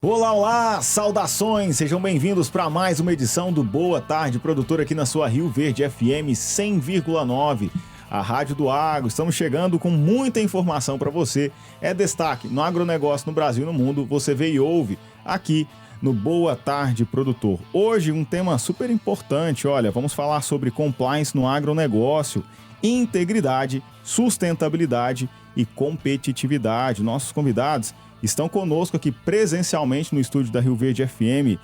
Olá, olá! Saudações! Sejam bem-vindos para mais uma edição do Boa Tarde Produtor aqui na sua Rio Verde FM 100,9, a Rádio do Agro. Estamos chegando com muita informação para você. É destaque no agronegócio no Brasil e no mundo. Você vê e ouve aqui no Boa Tarde Produtor. Hoje um tema super importante. Olha, vamos falar sobre compliance no agronegócio, integridade, sustentabilidade e competitividade. Nossos convidados estão conosco aqui presencialmente no estúdio da Rio Verde FM,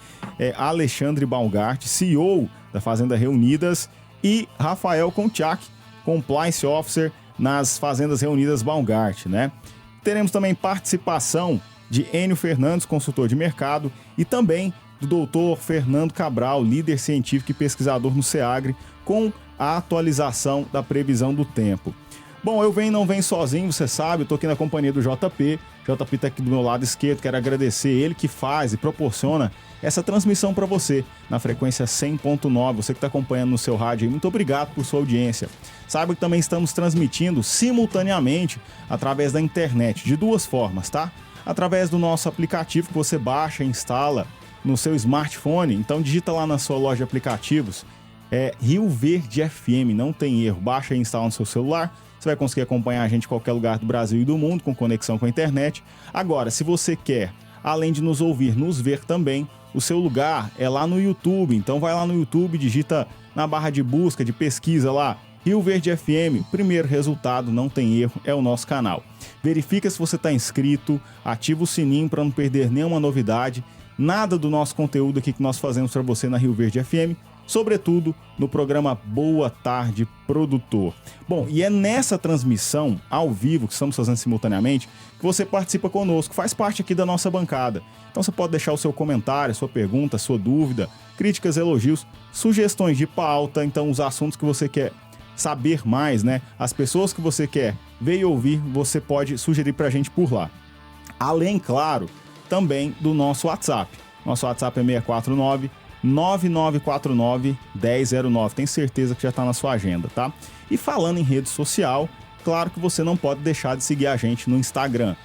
Alexandre Baumgart, CEO da Fazenda Reunidas, e Rafael Konchak, Compliance Officer nas Fazendas Reunidas Baumgart, né? Teremos também participação de Enio Fernandes, consultor de mercado, e também do doutor Fernando Cabral, líder científico e pesquisador no SEAGRE, com a atualização da previsão do tempo. Bom, eu não venho sozinho, você sabe, eu tô aqui na companhia do JP. JP tá aqui do meu lado esquerdo, quero agradecer ele que faz e proporciona essa transmissão para você na frequência 100.9, você que está acompanhando no seu rádio aí, muito obrigado por sua audiência. Saiba que também estamos transmitindo simultaneamente através da internet, de duas formas, tá? Através do nosso aplicativo que você baixa e instala no seu smartphone, então digita lá na sua loja de aplicativos, Rio Verde FM, não tem erro, baixa e instala no seu celular. Você vai conseguir acompanhar a gente em qualquer lugar do Brasil e do mundo, com conexão com a internet. Agora, se você quer, além de nos ouvir, nos ver também, o seu lugar é lá no YouTube. Então vai lá no YouTube, digita na barra de busca, de pesquisa lá, Rio Verde FM, primeiro resultado, não tem erro, é o nosso canal. Verifica se você está inscrito, ativa o sininho para não perder nenhuma novidade, nada do nosso conteúdo aqui que nós fazemos para você na Rio Verde FM, sobretudo no programa Boa Tarde Produtor. Bom, e é nessa transmissão ao vivo que estamos fazendo simultaneamente que você participa conosco, faz parte aqui da nossa bancada. Então você pode deixar o seu comentário, sua pergunta, sua dúvida, críticas, elogios, sugestões de pauta, então os assuntos que você quer saber mais, né? As pessoas que você quer ver e ouvir, você pode sugerir pra gente por lá. Além, claro, também do nosso WhatsApp. Nosso WhatsApp é 649 9949-1009. Tenho certeza que já está na sua agenda, tá? E falando em rede social, claro que você não pode deixar de seguir a gente no Instagram,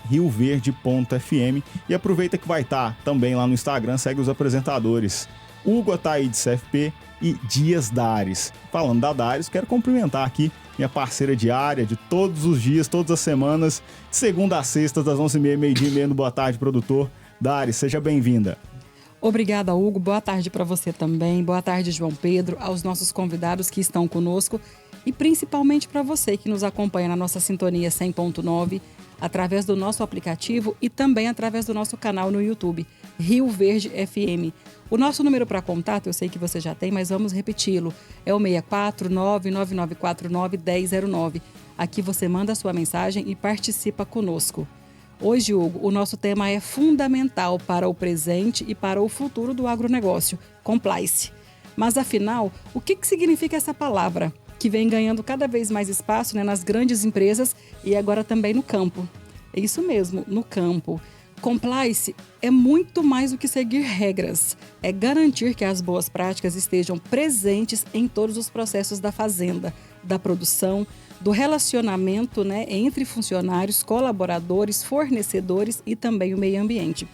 rioverde.fm, e aproveita que vai estar também lá no Instagram, segue os apresentadores Hugo Ataídes CFP e Dias Dares. Falando da Dares, quero cumprimentar aqui minha parceira diária de todos os dias, todas as semanas, de segunda a sexta, das 11h30, meio-dia e meia no Boa Tarde Produtor. Dares, seja bem-vinda. Obrigada, Hugo. Boa tarde para você também. Boa tarde, João Pedro, aos nossos convidados que estão conosco e principalmente para você que nos acompanha na nossa sintonia 100.9, através do nosso aplicativo e também através do nosso canal no YouTube, Rio Verde FM. O nosso número para contato, eu sei que você já tem, mas vamos repeti-lo. É o 649-9949-1009. Aqui você manda a sua mensagem e participa conosco. Hoje, Hugo, o nosso tema é fundamental para o presente e para o futuro do agronegócio, compliance. Mas, afinal, o que significa essa palavra, que vem ganhando cada vez mais espaço, né, nas grandes empresas e agora também no campo? É isso mesmo, no campo. Compliance é muito mais do que seguir regras. É garantir que as boas práticas estejam presentes em todos os processos da fazenda, da produção, do relacionamento, né, entre funcionários, colaboradores, fornecedores e também o meio ambiente.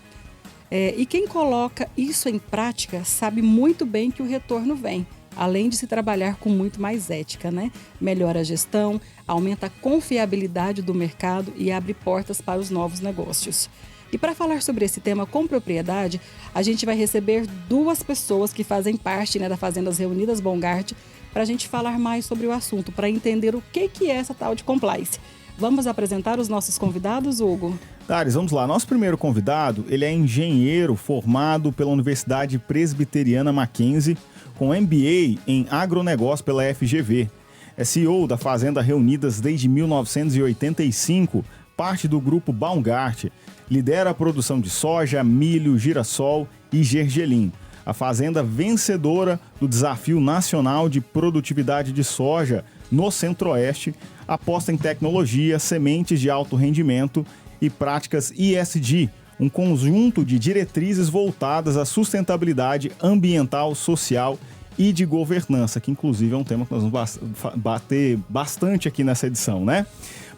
E quem coloca isso em prática sabe muito bem que o retorno vem, além de se trabalhar com muito mais ética, né? Melhora a gestão, aumenta a confiabilidade do mercado e abre portas para os novos negócios. E para falar sobre esse tema com propriedade, a gente vai receber duas pessoas que fazem parte, né, da Fazendas Reunidas Baumgart, para a gente falar mais sobre o assunto, para entender o que é essa tal de compliance. Vamos apresentar os nossos convidados, Hugo? Dares, vamos lá. Nosso primeiro convidado, ele é engenheiro formado pela Universidade Presbiteriana Mackenzie, com MBA em agronegócio pela FGV. É CEO da Fazenda Reunidas desde 1985, parte do grupo Baumgart. Lidera a produção de soja, milho, girassol e gergelim. A fazenda vencedora do Desafio Nacional de Produtividade de Soja no Centro-Oeste, aposta em tecnologia, sementes de alto rendimento e práticas ESG, um conjunto de diretrizes voltadas à sustentabilidade ambiental, social e de governança, que inclusive é um tema que nós vamos bater bastante aqui nessa edição, né?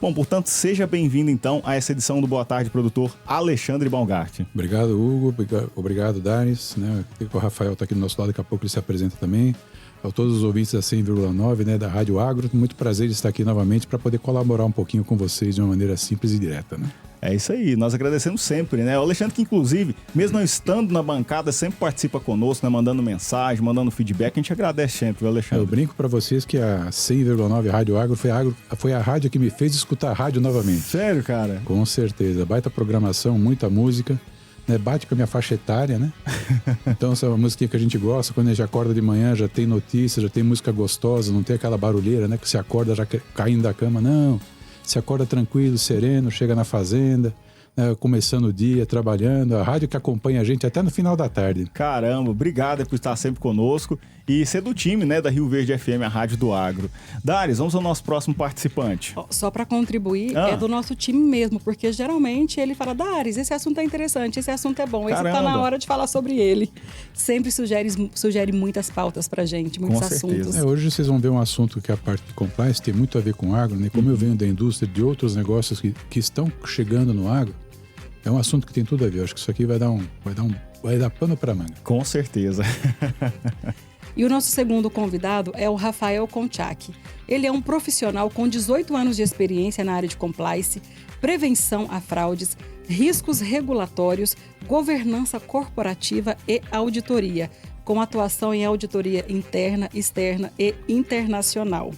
Bom, portanto, seja bem-vindo então a essa edição do Boa Tarde, produtor Alexandre Balgart. Obrigado, Hugo. Obrigado, Dares. Né? O Rafael está aqui do nosso lado, daqui a pouco ele se apresenta também. A todos os ouvintes da 100,9, né, da Rádio Agro, muito prazer de estar aqui novamente para poder colaborar um pouquinho com vocês de uma maneira simples e direta, né? É isso aí, nós agradecemos sempre, né? O Alexandre, que inclusive, mesmo não estando na bancada, sempre participa conosco, né? Mandando mensagem, mandando feedback, a gente agradece sempre, viu, Alexandre? Eu brinco para vocês que a 100,9 Rádio Agro foi a rádio que me fez escutar a rádio novamente. Sério, cara? Com certeza, baita programação, muita música, né? Bate com a minha faixa etária, né? Então essa é uma musiquinha que a gente gosta, quando a gente acorda de manhã já tem notícia, já tem música gostosa, não tem aquela barulheira, né? Que você acorda já caindo da cama, não. Você acorda tranquilo, sereno, chega na fazenda, né, começando o dia, trabalhando. A rádio que acompanha a gente até no final da tarde. Caramba, obrigado por estar sempre conosco e ser do time, né, da Rio Verde FM, a Rádio do Agro. Dares, vamos ao nosso próximo participante. Só para contribuir, é do nosso time mesmo, porque geralmente ele fala, Dares, esse assunto é interessante, esse assunto é bom, Caramba. esse tá na hora de falar sobre ele. Sempre sugere muitas pautas pra gente, muitos assuntos. Hoje vocês vão ver um assunto que é a parte de compliance, tem muito a ver com agro, né? Como eu venho da indústria, de outros negócios que estão chegando no agro, é um assunto que tem tudo a ver. Eu acho que isso aqui vai dar pano para manga. Com certeza. E o nosso segundo convidado é o Rafael Konchak. Ele é um profissional com 18 anos de experiência na área de compliance, prevenção a fraudes, riscos regulatórios, governança corporativa e auditoria, com atuação em auditoria interna, externa e internacional.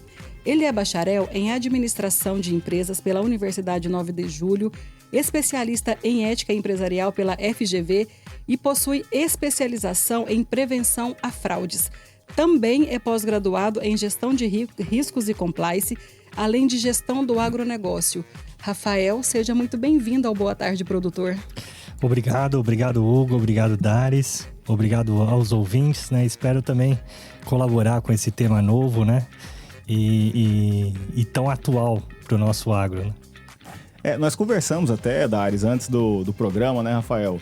Ele é bacharel em administração de empresas pela Universidade 9 de Julho, especialista em ética empresarial pela FGV e possui especialização em prevenção a fraudes. Também é pós-graduado em gestão de riscos e compliance, além de gestão do agronegócio. Rafael, seja muito bem-vindo ao Boa Tarde, produtor. Obrigado Hugo, obrigado Dares, obrigado aos ouvintes, né? Espero também colaborar com esse tema novo, né? E tão atual para o nosso agro, né? Nós conversamos até, Dares, antes do programa, né, Rafael?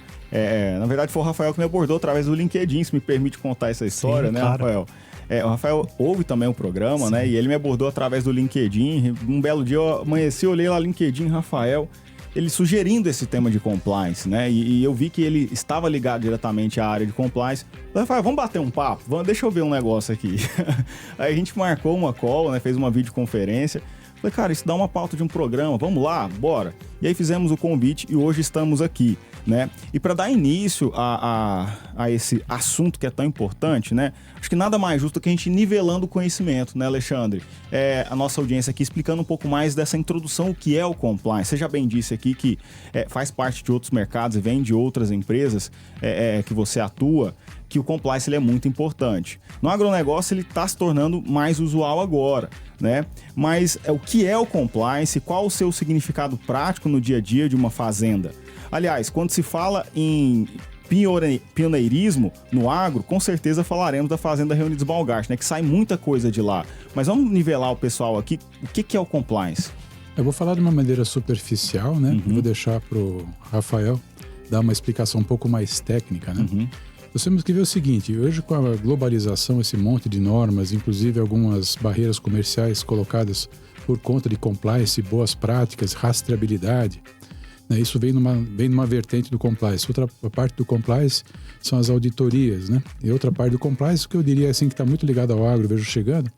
Na verdade, foi o Rafael que me abordou através do LinkedIn, se me permite contar essa história, né, claro. Rafael? O Rafael ouve também o programa, né? E ele me abordou através do LinkedIn. Um belo dia eu amanheci, olhei lá no LinkedIn, Rafael, ele sugerindo esse tema de compliance, né? E eu vi que ele estava ligado diretamente à área de compliance. Eu falei, vamos bater um papo? Deixa eu ver um negócio aqui. Aí a gente marcou uma call, né? Fez uma videoconferência. Falei, cara, isso dá uma pauta de um programa, vamos lá, bora. E aí fizemos o convite e hoje estamos aqui, né? E para dar início a esse assunto que é tão importante, né? Acho que nada mais justo que a gente ir nivelando o conhecimento, né, Alexandre? A nossa audiência aqui explicando um pouco mais dessa introdução, o que é o compliance. Você já bem disse aqui que faz parte de outros mercados e vem de outras empresas que você atua, que o compliance ele é muito importante. No agronegócio ele está se tornando mais usual agora, né? Mas o que é o compliance? Qual o seu significado prático no dia a dia de uma fazenda? Aliás, quando se fala em pioneirismo no agro, com certeza falaremos da Fazenda Reunidos Balgart, né? Que sai muita coisa de lá. Mas vamos nivelar o pessoal aqui. O que é o compliance? Eu vou falar de uma maneira superficial, né? Vou deixar para o Rafael dar uma explicação um pouco mais técnica, né? Nós temos que ver o seguinte, hoje com a globalização, esse monte de normas, inclusive algumas barreiras comerciais colocadas por conta de compliance, boas práticas, rastreabilidade, né? Isso vem numa vertente do compliance. Outra parte do compliance são as auditorias, né? E outra parte do compliance, que eu diria assim, que está muito ligado ao agro, vejo chegando,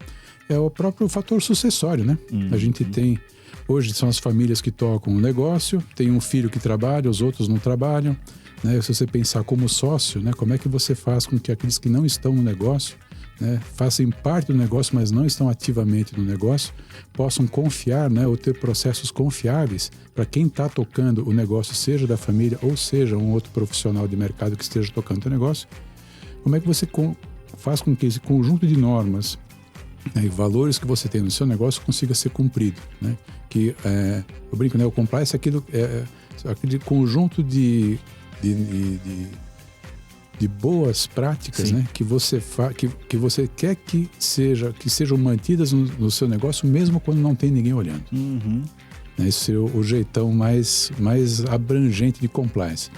é o próprio fator sucessório, né? A gente tem, hoje são as famílias que tocam o negócio, tem um filho que trabalha, os outros não trabalham, né? Se você pensar como sócio, né? Como é que você faz com que aqueles que não estão no negócio, né? Façam parte do negócio, mas não estão ativamente no negócio, possam confiar, né? Ou ter processos confiáveis para quem está tocando o negócio, seja da família ou seja um outro profissional de mercado que esteja tocando o negócio. Como é que você faz com que esse conjunto de normas, né, e valores que você tem no seu negócio consiga ser cumprido, né? Que eu brinco, né? O compliance é aquele conjunto de boas práticas, né, que você que você quer que sejam mantidas no seu negócio, mesmo quando não tem ninguém olhando. Esse é o jeitão mais abrangente de compliance.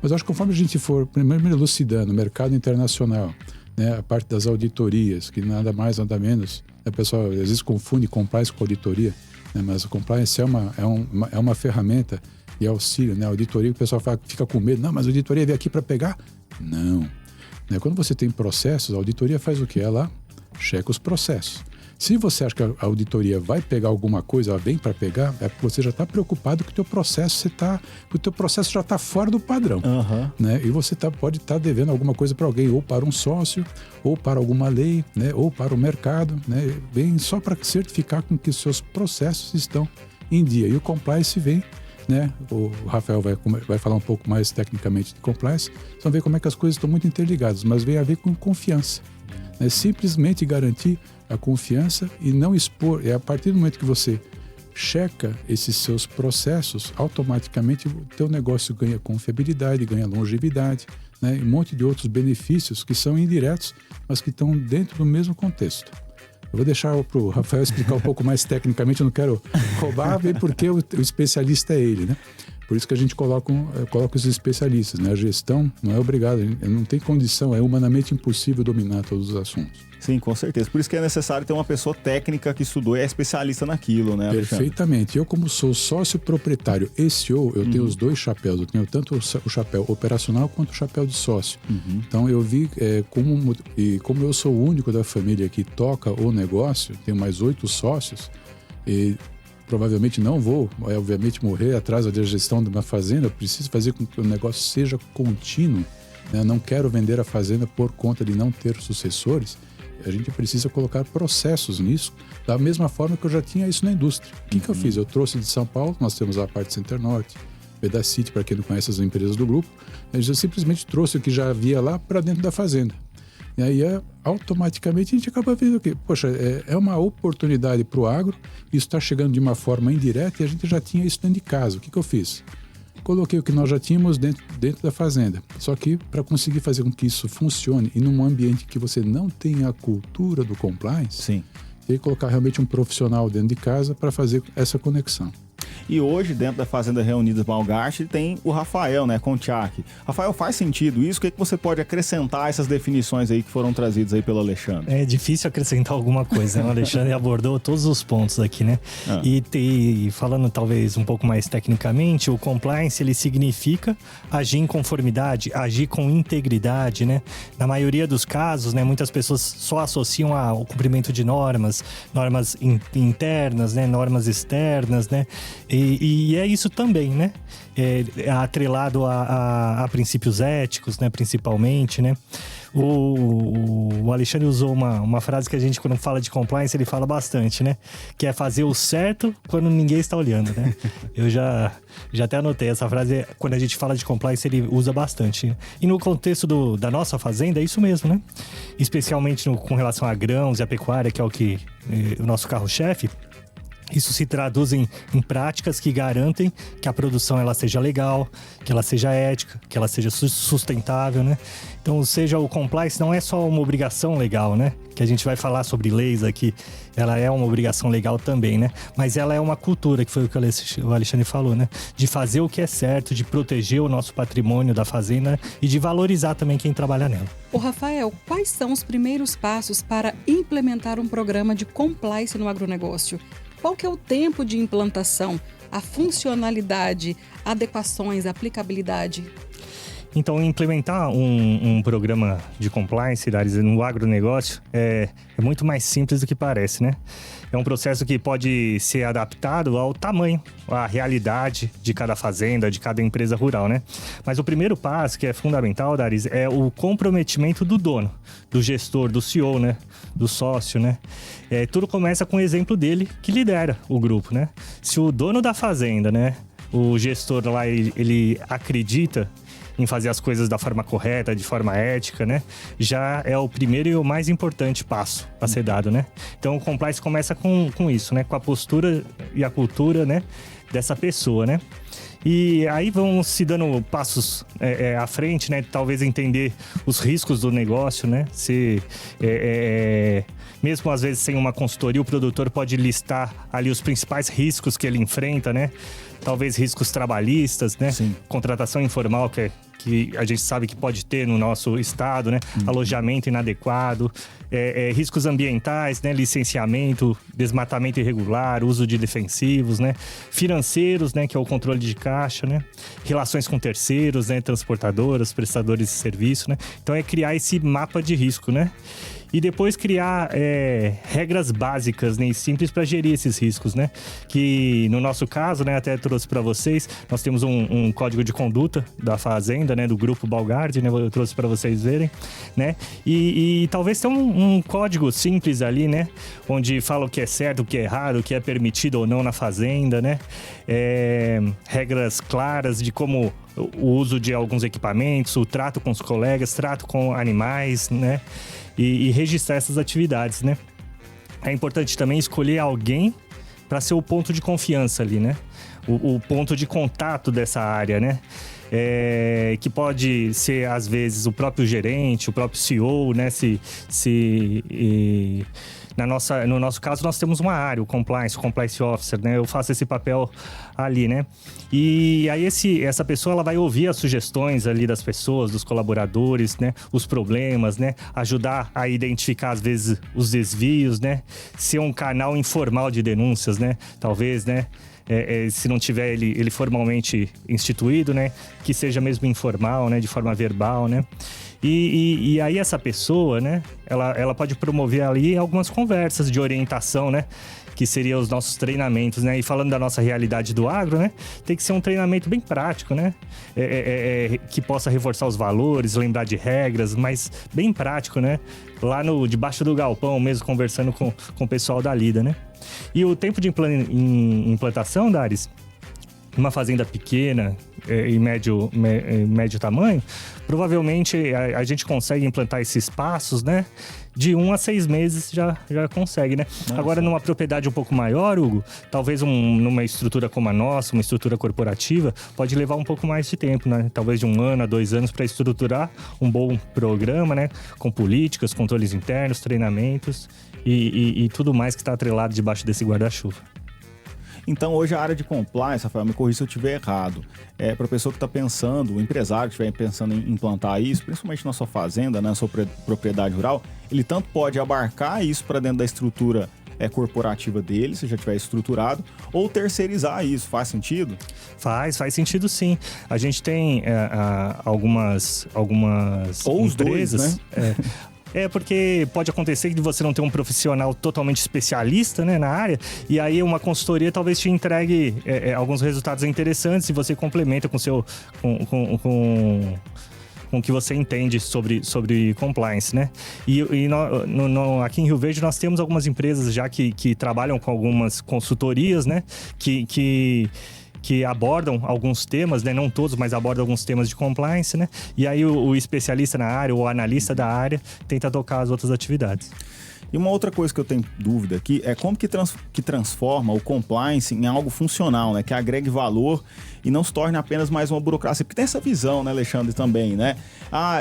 Mas eu acho que conforme a gente for primeiro elucidando o mercado internacional, né, a parte das auditorias, que nada mais, nada menos. O pessoal às vezes confunde compliance com auditoria, né, mas o compliance é uma ferramenta de auxílio, né? A auditoria, o pessoal fica com medo. Não, mas a auditoria veio aqui para pegar? Não. Né? Quando você tem processos, a auditoria faz o quê? Ela checa os processos. Se você acha que a auditoria vai pegar alguma coisa, ela vem para pegar, é porque você já está preocupado que o teu processo já está fora do padrão. Né? E você pode estar devendo alguma coisa para alguém, ou para um sócio, ou para alguma lei, né? Ou para o mercado. Né? Vem só para certificar com que os seus processos estão em dia. E o compliance vem, né? O Rafael vai falar um pouco mais tecnicamente de compliance. Vocês vão ver como é que as coisas estão muito interligadas, mas vem a ver com confiança. Né? Simplesmente garantir a confiança e não expor. É a partir do momento que você checa esses seus processos, automaticamente o teu negócio ganha confiabilidade, ganha longevidade, né? E um monte de outros benefícios que são indiretos, mas que estão dentro do mesmo contexto. Eu vou deixar para o Rafael explicar um pouco mais tecnicamente, eu não quero roubar, porque o especialista é ele, né? Por isso que a gente coloca os especialistas, né? A gestão não é obrigada, não tem condição, é humanamente impossível dominar todos os assuntos. Sim, com certeza. Por isso que é necessário ter uma pessoa técnica que estudou e é especialista naquilo, né, Alexandre? Perfeitamente. Eu, como sou sócio proprietário e CEO, eu tenho os dois chapéus. Eu tenho tanto o chapéu operacional quanto o chapéu de sócio. Então, eu vi como eu sou o único da família que toca o negócio, tenho mais 8 sócios, e provavelmente não vou, obviamente, morrer atrás da gestão de uma fazenda. Eu preciso fazer com que o negócio seja contínuo. Né? Não quero vender a fazenda por conta de não ter sucessores. A gente precisa colocar processos nisso, da mesma forma que eu já tinha isso na indústria. O que eu fiz? Eu trouxe de São Paulo, nós temos a parte Center Norte, Pedacity, para quem não conhece as empresas do grupo, eu simplesmente trouxe o que já havia lá para dentro da fazenda. E aí, automaticamente, a gente acaba vendo que, poxa, é uma oportunidade para o agro, isso está chegando de uma forma indireta e a gente já tinha isso dentro de casa. O que eu fiz? Coloquei o que nós já tínhamos dentro da fazenda. Só que para conseguir fazer com que isso funcione e num ambiente que você não tenha a cultura do compliance, tem que colocar realmente um profissional dentro de casa para fazer essa conexão. E hoje, dentro da Fazenda Reunidas Malgast, tem o Rafael, né, com o Tchak. Rafael, faz sentido isso? O que você pode acrescentar a essas definições aí que foram trazidas aí pelo Alexandre? É difícil acrescentar alguma coisa, né? O Alexandre abordou todos os pontos aqui, né? E falando talvez um pouco mais tecnicamente, o compliance, ele significa agir em conformidade, agir com integridade, né? Na maioria dos casos, né, muitas pessoas só associam ao cumprimento de normas internas, né, normas externas, né? E é isso também, né? É atrelado a princípios éticos, né? Principalmente, né? O Alexandre usou uma frase que a gente, quando fala de compliance, ele fala bastante, né? Que é fazer o certo quando ninguém está olhando, né? Eu já até anotei essa frase, quando a gente fala de compliance, ele usa bastante. Né? E no contexto da nossa fazenda, é isso mesmo, né? Especialmente com relação a grãos e a pecuária, que é o nosso carro-chefe. Isso se traduz em práticas que garantem que a produção ela seja legal, que ela seja ética, que ela seja sustentável, né? Então, ou seja, o compliance não é só uma obrigação legal, né? Que a gente vai falar sobre leis aqui, ela é uma obrigação legal também, né? Mas ela é uma cultura, que foi o que o Alexandre falou, né? De fazer o que é certo, de proteger o nosso patrimônio da fazenda e de valorizar também quem trabalha nela. Ô Rafael, quais são os primeiros passos para implementar um programa de compliance no agronegócio? Qual que é o tempo de implantação, a funcionalidade, adequações, aplicabilidade? Então, implementar um programa de compliance no agronegócio é muito mais simples do que parece, né? É um processo que pode ser adaptado ao tamanho, à realidade de cada fazenda, de cada empresa rural, né? Mas o primeiro passo, que é fundamental, Daris, é o comprometimento do dono, do gestor, do CEO, né? Do sócio, né? Tudo começa com o exemplo dele, que lidera o grupo, né? Se o dono da fazenda, né? O gestor lá, ele acredita em fazer as coisas da forma correta, de forma ética, né? Já é o primeiro e o mais importante passo a ser dado, né? Então, o compliance começa com isso, né? Com a postura e a cultura, né? Dessa pessoa, né? E aí vão se dando passos à frente, né? Talvez entender os riscos do negócio, né? Mesmo às vezes sem uma consultoria, o produtor pode listar ali os principais riscos que ele enfrenta, né? Talvez riscos trabalhistas, né? Sim. Contratação informal, que que a gente sabe que pode ter no nosso estado, né? Alojamento inadequado, riscos ambientais, né? Licenciamento, desmatamento irregular, uso de defensivos, né? Financeiros, né? Que é o controle de caixa, né? Relações com terceiros, né? Transportadoras, prestadores de serviço, né? Então é criar esse mapa de risco, né? E depois criar regras básicas, né, e simples para gerir esses riscos, né? Que no nosso caso, né, até trouxe para vocês, nós temos um código de conduta da Fazenda, né, do Grupo Balgard, né? Eu trouxe para vocês verem, né? E talvez tenha um código simples ali, né? Onde fala o que é certo, o que é errado, o que é permitido ou não na Fazenda, né? Regras claras de como o uso de alguns equipamentos, o trato com os colegas, trato com animais, né? E registrar essas atividades, né? É importante também escolher alguém para ser o ponto de confiança ali, né? O ponto de contato dessa área, né? Que pode ser, às vezes, o próprio gerente, o próprio CEO, né? No nosso caso, nós temos uma área, o Compliance Officer, né? Eu faço esse papel ali, né? E aí essa pessoa, ela vai ouvir as sugestões ali das pessoas, dos colaboradores, né? Os problemas, né? Ajudar a identificar, às vezes, os desvios, né? Ser um canal informal de denúncias, né? Talvez, né? Se não tiver ele formalmente instituído, né? Que seja mesmo informal, né? De forma verbal, né? E aí essa pessoa, né? Ela pode promover ali algumas conversas de orientação, né? Que seriam os nossos treinamentos, né? E falando da nossa realidade do agro, né? Tem que ser um treinamento bem prático, né? Que possa reforçar os valores, lembrar de regras, mas bem prático, né? Lá debaixo do galpão mesmo, conversando com o pessoal da lida, né? E o tempo de implantação, Daris, uma fazenda pequena e médio tamanho, provavelmente a gente consegue implantar esses passos, né? De 1 a 6 meses já consegue, né? Nossa. Agora, numa propriedade um pouco maior, Hugo, talvez numa estrutura como a nossa, uma estrutura corporativa, pode levar um pouco mais de tempo, né? Talvez de 1 ano a 2 anos para estruturar um bom programa, né? Com políticas, controles internos, treinamentos e tudo mais que está atrelado debaixo desse guarda-chuva. Então, hoje a área de compliance, Rafael, me corrija se eu estiver errado, para a pessoa que está pensando, o empresário que estiver pensando em implantar isso, principalmente na sua fazenda, na sua propriedade rural, ele tanto pode abarcar isso para dentro da estrutura corporativa dele, se já tiver estruturado, ou terceirizar isso. Faz sentido? Faz sentido, sim. A gente tem algumas ou os empresas... dois, né? Porque pode acontecer de você não ter um profissional totalmente especialista, né, na área, e aí uma consultoria talvez te entregue alguns resultados interessantes e você complementa com o que você entende sobre compliance, né? Aqui em Rio Verde nós temos algumas empresas já que trabalham com algumas consultorias, né? Que abordam alguns temas, né? Não todos, mas abordam alguns temas de compliance, né? E aí o especialista na área, o analista da área, tenta tocar as outras atividades. E uma outra coisa que eu tenho dúvida aqui é como que transforma o compliance em algo funcional, né? Que agregue valor e não se torne apenas mais uma burocracia. Porque tem essa visão, né, Alexandre, também, né?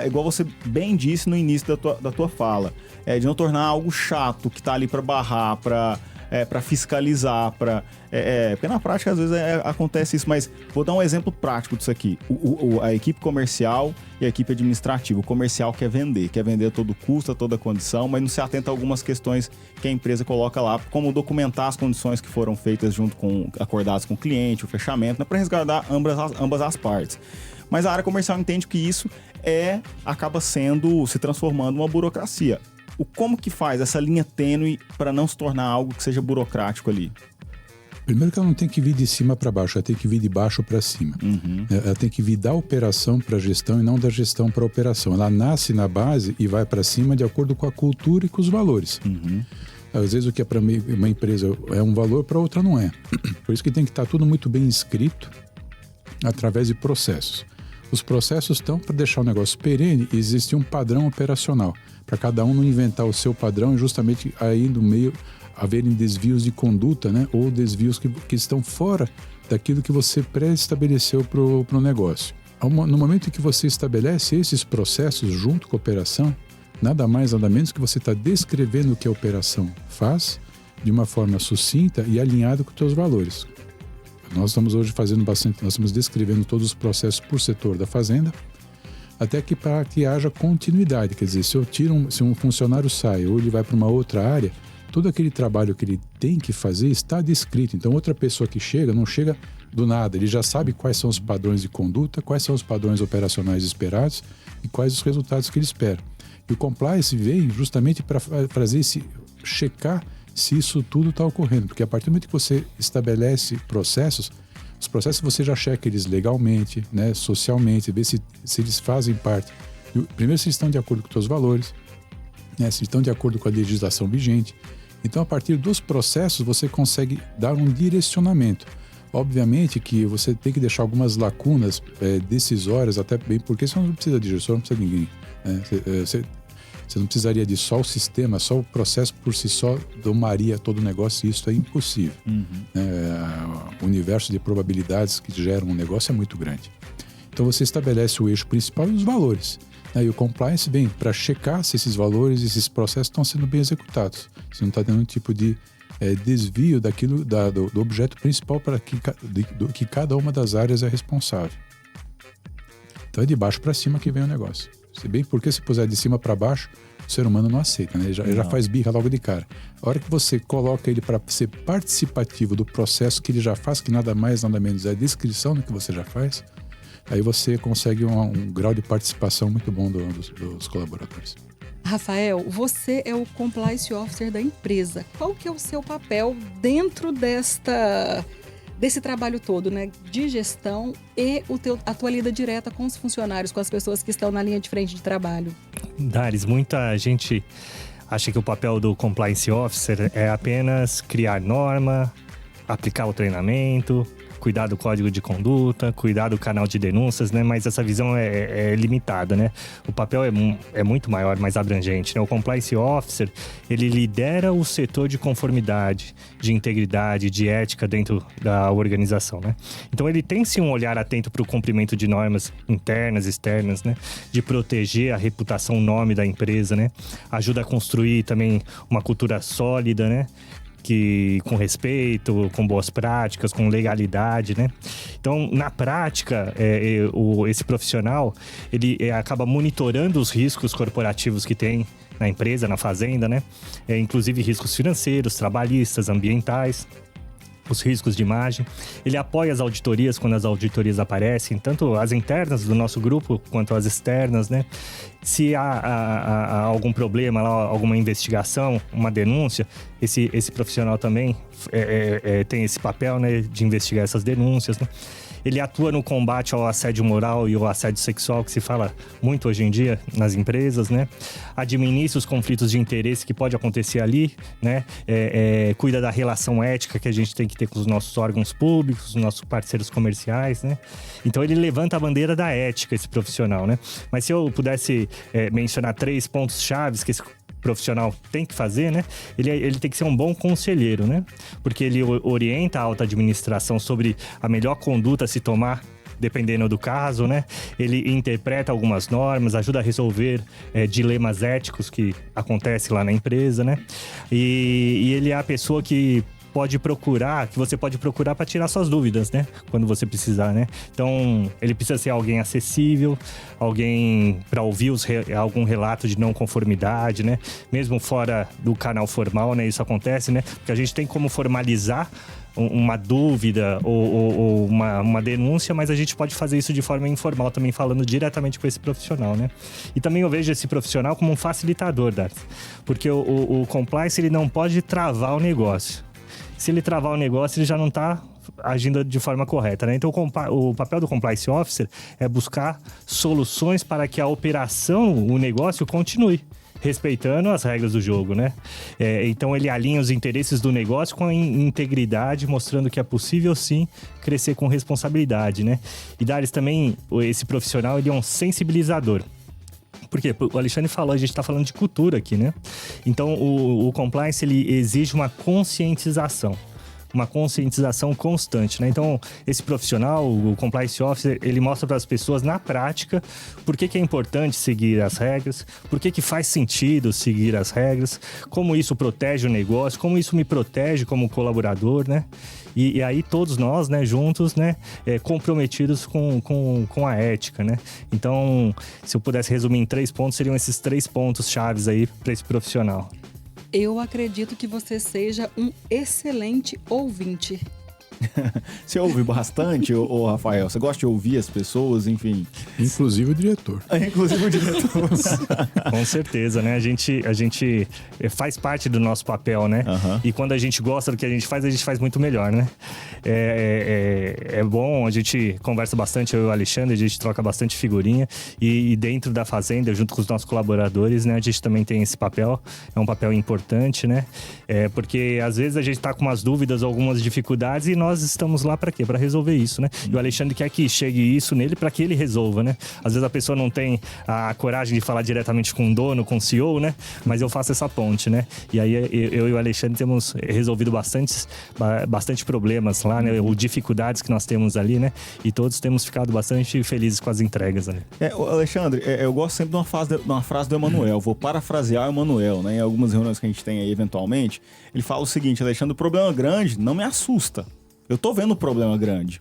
igual você bem disse no início da tua fala, de não tornar algo chato que tá ali para barrar, para fiscalizar, porque na prática às vezes acontece isso, mas vou dar um exemplo prático disso aqui. A equipe comercial e a equipe administrativa. O comercial quer vender a todo custo, a toda condição, mas não se atenta a algumas questões que a empresa coloca lá, como documentar as condições que foram feitas acordadas com o cliente, o fechamento, né, para resguardar ambas as partes. Mas a área comercial entende que isso acaba se transformando uma burocracia. Como que faz essa linha tênue para não se tornar algo que seja burocrático ali? Primeiro que ela não tem que vir de cima para baixo, ela tem que vir de baixo para cima. Uhum. Ela tem que vir da operação para a gestão e não da gestão para a operação. Ela nasce na base e vai para cima de acordo com a cultura e com os valores. Uhum. Às vezes o que é para uma empresa é um valor, para outra não é. Por isso que tem que estar tudo muito bem escrito através de processos. Os processos estão para deixar o negócio perene e existir um padrão operacional, para cada um não inventar o seu padrão e justamente aí no meio haverem desvios de conduta, né? Ou desvios que estão fora daquilo que você pré-estabeleceu para o negócio. No momento em que você estabelece esses processos junto com a operação, nada mais, nada menos que você está descrevendo o que a operação faz de uma forma sucinta e alinhada com os seus valores. Nós estamos hoje nós estamos descrevendo todos os processos por setor da fazenda até que para que haja continuidade. Quer dizer, se um funcionário sai ou ele vai para uma outra área, todo aquele trabalho que ele tem que fazer está descrito. Então, outra pessoa que chega, não chega do nada. Ele já sabe quais são os padrões de conduta, quais são os padrões operacionais esperados e quais os resultados que ele espera. E o compliance vem justamente para fazer checar se isso tudo está ocorrendo. Porque a partir do momento que você estabelece processos, os processos você já checa eles legalmente, né, socialmente, vê se eles fazem parte. Primeiro, se eles estão de acordo com os seus valores, né, se estão de acordo com a legislação vigente. Então, a partir dos processos, você consegue dar um direcionamento. Obviamente que você tem que deixar algumas lacunas decisórias, até bem, porque você não precisa de gestor, não precisa de ninguém. Né? Você não precisaria de só o sistema, só o processo por si só domaria todo o negócio, e isso é impossível. O universo de probabilidades que geram um negócio é muito grande. Então você estabelece o eixo principal e os valores. E o compliance vem para checar se esses valores, esses processos estão sendo bem executados. Se não está tendo um tipo de desvio daquilo, do objeto principal para que cada uma das áreas é responsável. Então é de baixo para cima que vem o negócio. Se bem porque se puser de cima para baixo, o ser humano não aceita, né? Ele já faz birra logo de cara. A hora que você coloca ele para ser participativo do processo que ele já faz, que nada mais, nada menos é a descrição do que você já faz, aí você consegue um grau de participação muito bom dos colaboradores. Rafael, você é o Compliance Officer da empresa. Qual que é o seu papel dentro desse trabalho todo, né, de gestão e a tua lida direta com os funcionários, com as pessoas que estão na linha de frente de trabalho? Dares, muita gente acha que o papel do Compliance Officer é apenas criar norma, aplicar o treinamento, cuidar do código de conduta, cuidar do canal de denúncias, né? Mas essa visão é limitada, né? O papel é muito maior, mais abrangente, né? O Compliance Officer, ele lidera o setor de conformidade, de integridade, de ética dentro da organização, né? Então ele tem sim um olhar atento para o cumprimento de normas internas, externas, né? De proteger a reputação, o nome da empresa, né? Ajuda a construir também uma cultura sólida, né? Com respeito, com boas práticas, com legalidade, né? Então, na prática, esse profissional, ele acaba monitorando os riscos corporativos que tem na empresa, na fazenda, né? Inclusive riscos financeiros, trabalhistas, ambientais, os riscos de imagem. Ele apoia as auditorias quando as auditorias aparecem, tanto as internas do nosso grupo quanto as externas, né? Se há algum problema, alguma investigação, uma denúncia, esse profissional também tem esse papel, né, de investigar essas denúncias, né? Ele atua no combate ao assédio moral e ao assédio sexual, que se fala muito hoje em dia nas empresas, né? Administra os conflitos de interesse que pode acontecer ali, né? Cuida da relação ética que a gente tem que ter com os nossos órgãos públicos, os nossos parceiros comerciais, né? Então ele levanta a bandeira da ética, esse profissional, né? Mas se eu pudesse mencionar 3 pontos chaves que esse profissional tem que fazer, né? Ele tem que ser um bom conselheiro, né? Porque ele orienta a alta administração sobre a melhor conduta a se tomar, dependendo do caso, né? Ele interpreta algumas normas, ajuda a resolver dilemas éticos que acontecem lá na empresa, né? E ele é a pessoa que você pode procurar para tirar suas dúvidas, né? Quando você precisar, né? Então, ele precisa ser alguém acessível, alguém para ouvir algum relato de não conformidade, né? Mesmo fora do canal formal, né? Isso acontece, né? Porque a gente tem como formalizar uma dúvida ou uma denúncia, mas a gente pode fazer isso de forma informal também, falando diretamente com esse profissional, né? E também eu vejo esse profissional como um facilitador, porque o compliance, ele não pode travar o negócio. Se ele travar o negócio, ele já não está agindo de forma correta, né? Então, o papel do Compliance Officer é buscar soluções para que a operação, o negócio, continue respeitando as regras do jogo, né? Então, ele alinha os interesses do negócio com a integridade, mostrando que é possível, sim, crescer com responsabilidade, né? E Dares, também, esse profissional, ele é um sensibilizador. Porque o Alexandre falou, a gente está falando de cultura aqui, né? Então, o compliance, ele exige uma conscientização. uma conscientização constante, né? Então, esse profissional, o Compliance Officer, ele mostra para as pessoas na prática por que é importante seguir as regras, por que faz sentido seguir as regras, como isso protege o negócio, como isso me protege como colaborador, né? E aí todos nós, né, juntos, né, comprometidos com a ética, né? Então, se eu pudesse resumir em 3 pontos, seriam esses 3 pontos chaves aí para esse profissional. Eu acredito que você seja um excelente ouvinte. Você ouve bastante, ô Rafael? Você gosta de ouvir as pessoas, enfim? Inclusive o diretor. Inclusive o diretor. Com certeza, né? A gente faz parte do nosso papel, né? Uhum. E quando a gente gosta do que a gente faz muito melhor, né? É bom, a gente conversa bastante, eu e o Alexandre, a gente troca bastante figurinha. E dentro da fazenda, junto com os nossos colaboradores, né? A gente também tem esse papel. É um papel importante, né? Porque às vezes a gente tá com umas dúvidas, algumas dificuldades e nós estamos lá para quê? Para resolver isso, né? E o Alexandre quer que chegue isso nele para que ele resolva, né? Às vezes a pessoa não tem a coragem de falar diretamente com o dono, com o CEO, né? Mas eu faço essa ponte, né? E aí eu e o Alexandre temos resolvido bastante problemas lá, né? Ou dificuldades que nós temos ali, né? E todos temos ficado bastante felizes com as entregas, né? Alexandre, eu gosto sempre de uma frase do Emanuel. Vou parafrasear o Emanuel, né? Em algumas reuniões que a gente tem aí, eventualmente, ele fala o seguinte: Alexandre, o problema grande não me assusta. Eu tô vendo o problema grande.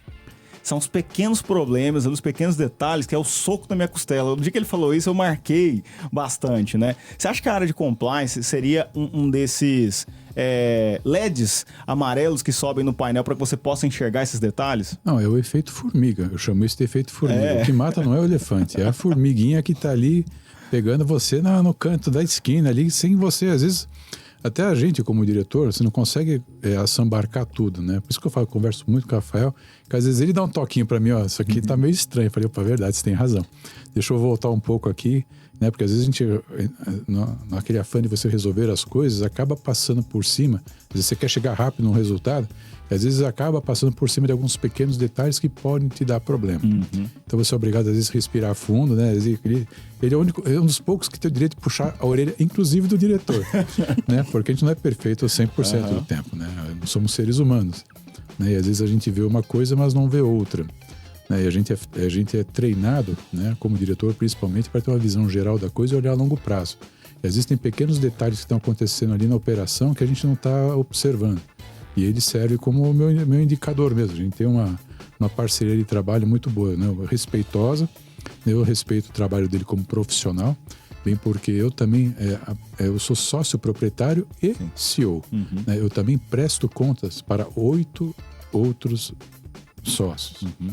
São os pequenos problemas, os pequenos detalhes, que é o soco na minha costela. No dia que ele falou isso, eu marquei bastante, né? Você acha que a área de compliance seria um desses LEDs amarelos que sobem no painel para que você possa enxergar esses detalhes? Não, é o efeito formiga. Eu chamo isso de efeito formiga. O que mata não é o elefante, é a formiguinha que tá ali pegando você no canto da esquina ali, sem você, às vezes... Até a gente, como diretor, você não consegue assambarcar tudo, né? Por isso que eu converso muito com o Rafael, que às vezes ele dá um toquinho para mim, ó, isso aqui tá meio estranho. Eu falei, opa, verdade, você tem razão. Deixa eu voltar um pouco aqui, né? Porque às vezes a gente, naquele afã de você resolver as coisas, acaba passando por cima. Às vezes você quer chegar rápido no resultado, e às vezes acaba passando por cima de alguns pequenos detalhes que podem te dar problema. Uhum. Então você é obrigado, às vezes, a respirar fundo, né? Ele é um dos poucos que tem o direito de puxar a orelha, inclusive do diretor, né? Porque a gente não é perfeito 100% do tempo, né? Não somos seres humanos, né? E às vezes a gente vê uma coisa, mas não vê outra, né? E a gente é treinado, né, como diretor, principalmente, para ter uma visão geral da coisa e olhar a longo prazo. E existem pequenos detalhes que estão acontecendo ali na operação que a gente não está observando. E ele serve como o meu indicador mesmo. A gente tem uma parceria de trabalho muito boa, né? Respeitosa. Eu respeito o trabalho dele como profissional, bem porque eu também eu sou sócio proprietário e CEO. Uhum. Né? Eu também presto contas para 8 outros sócios. Uhum.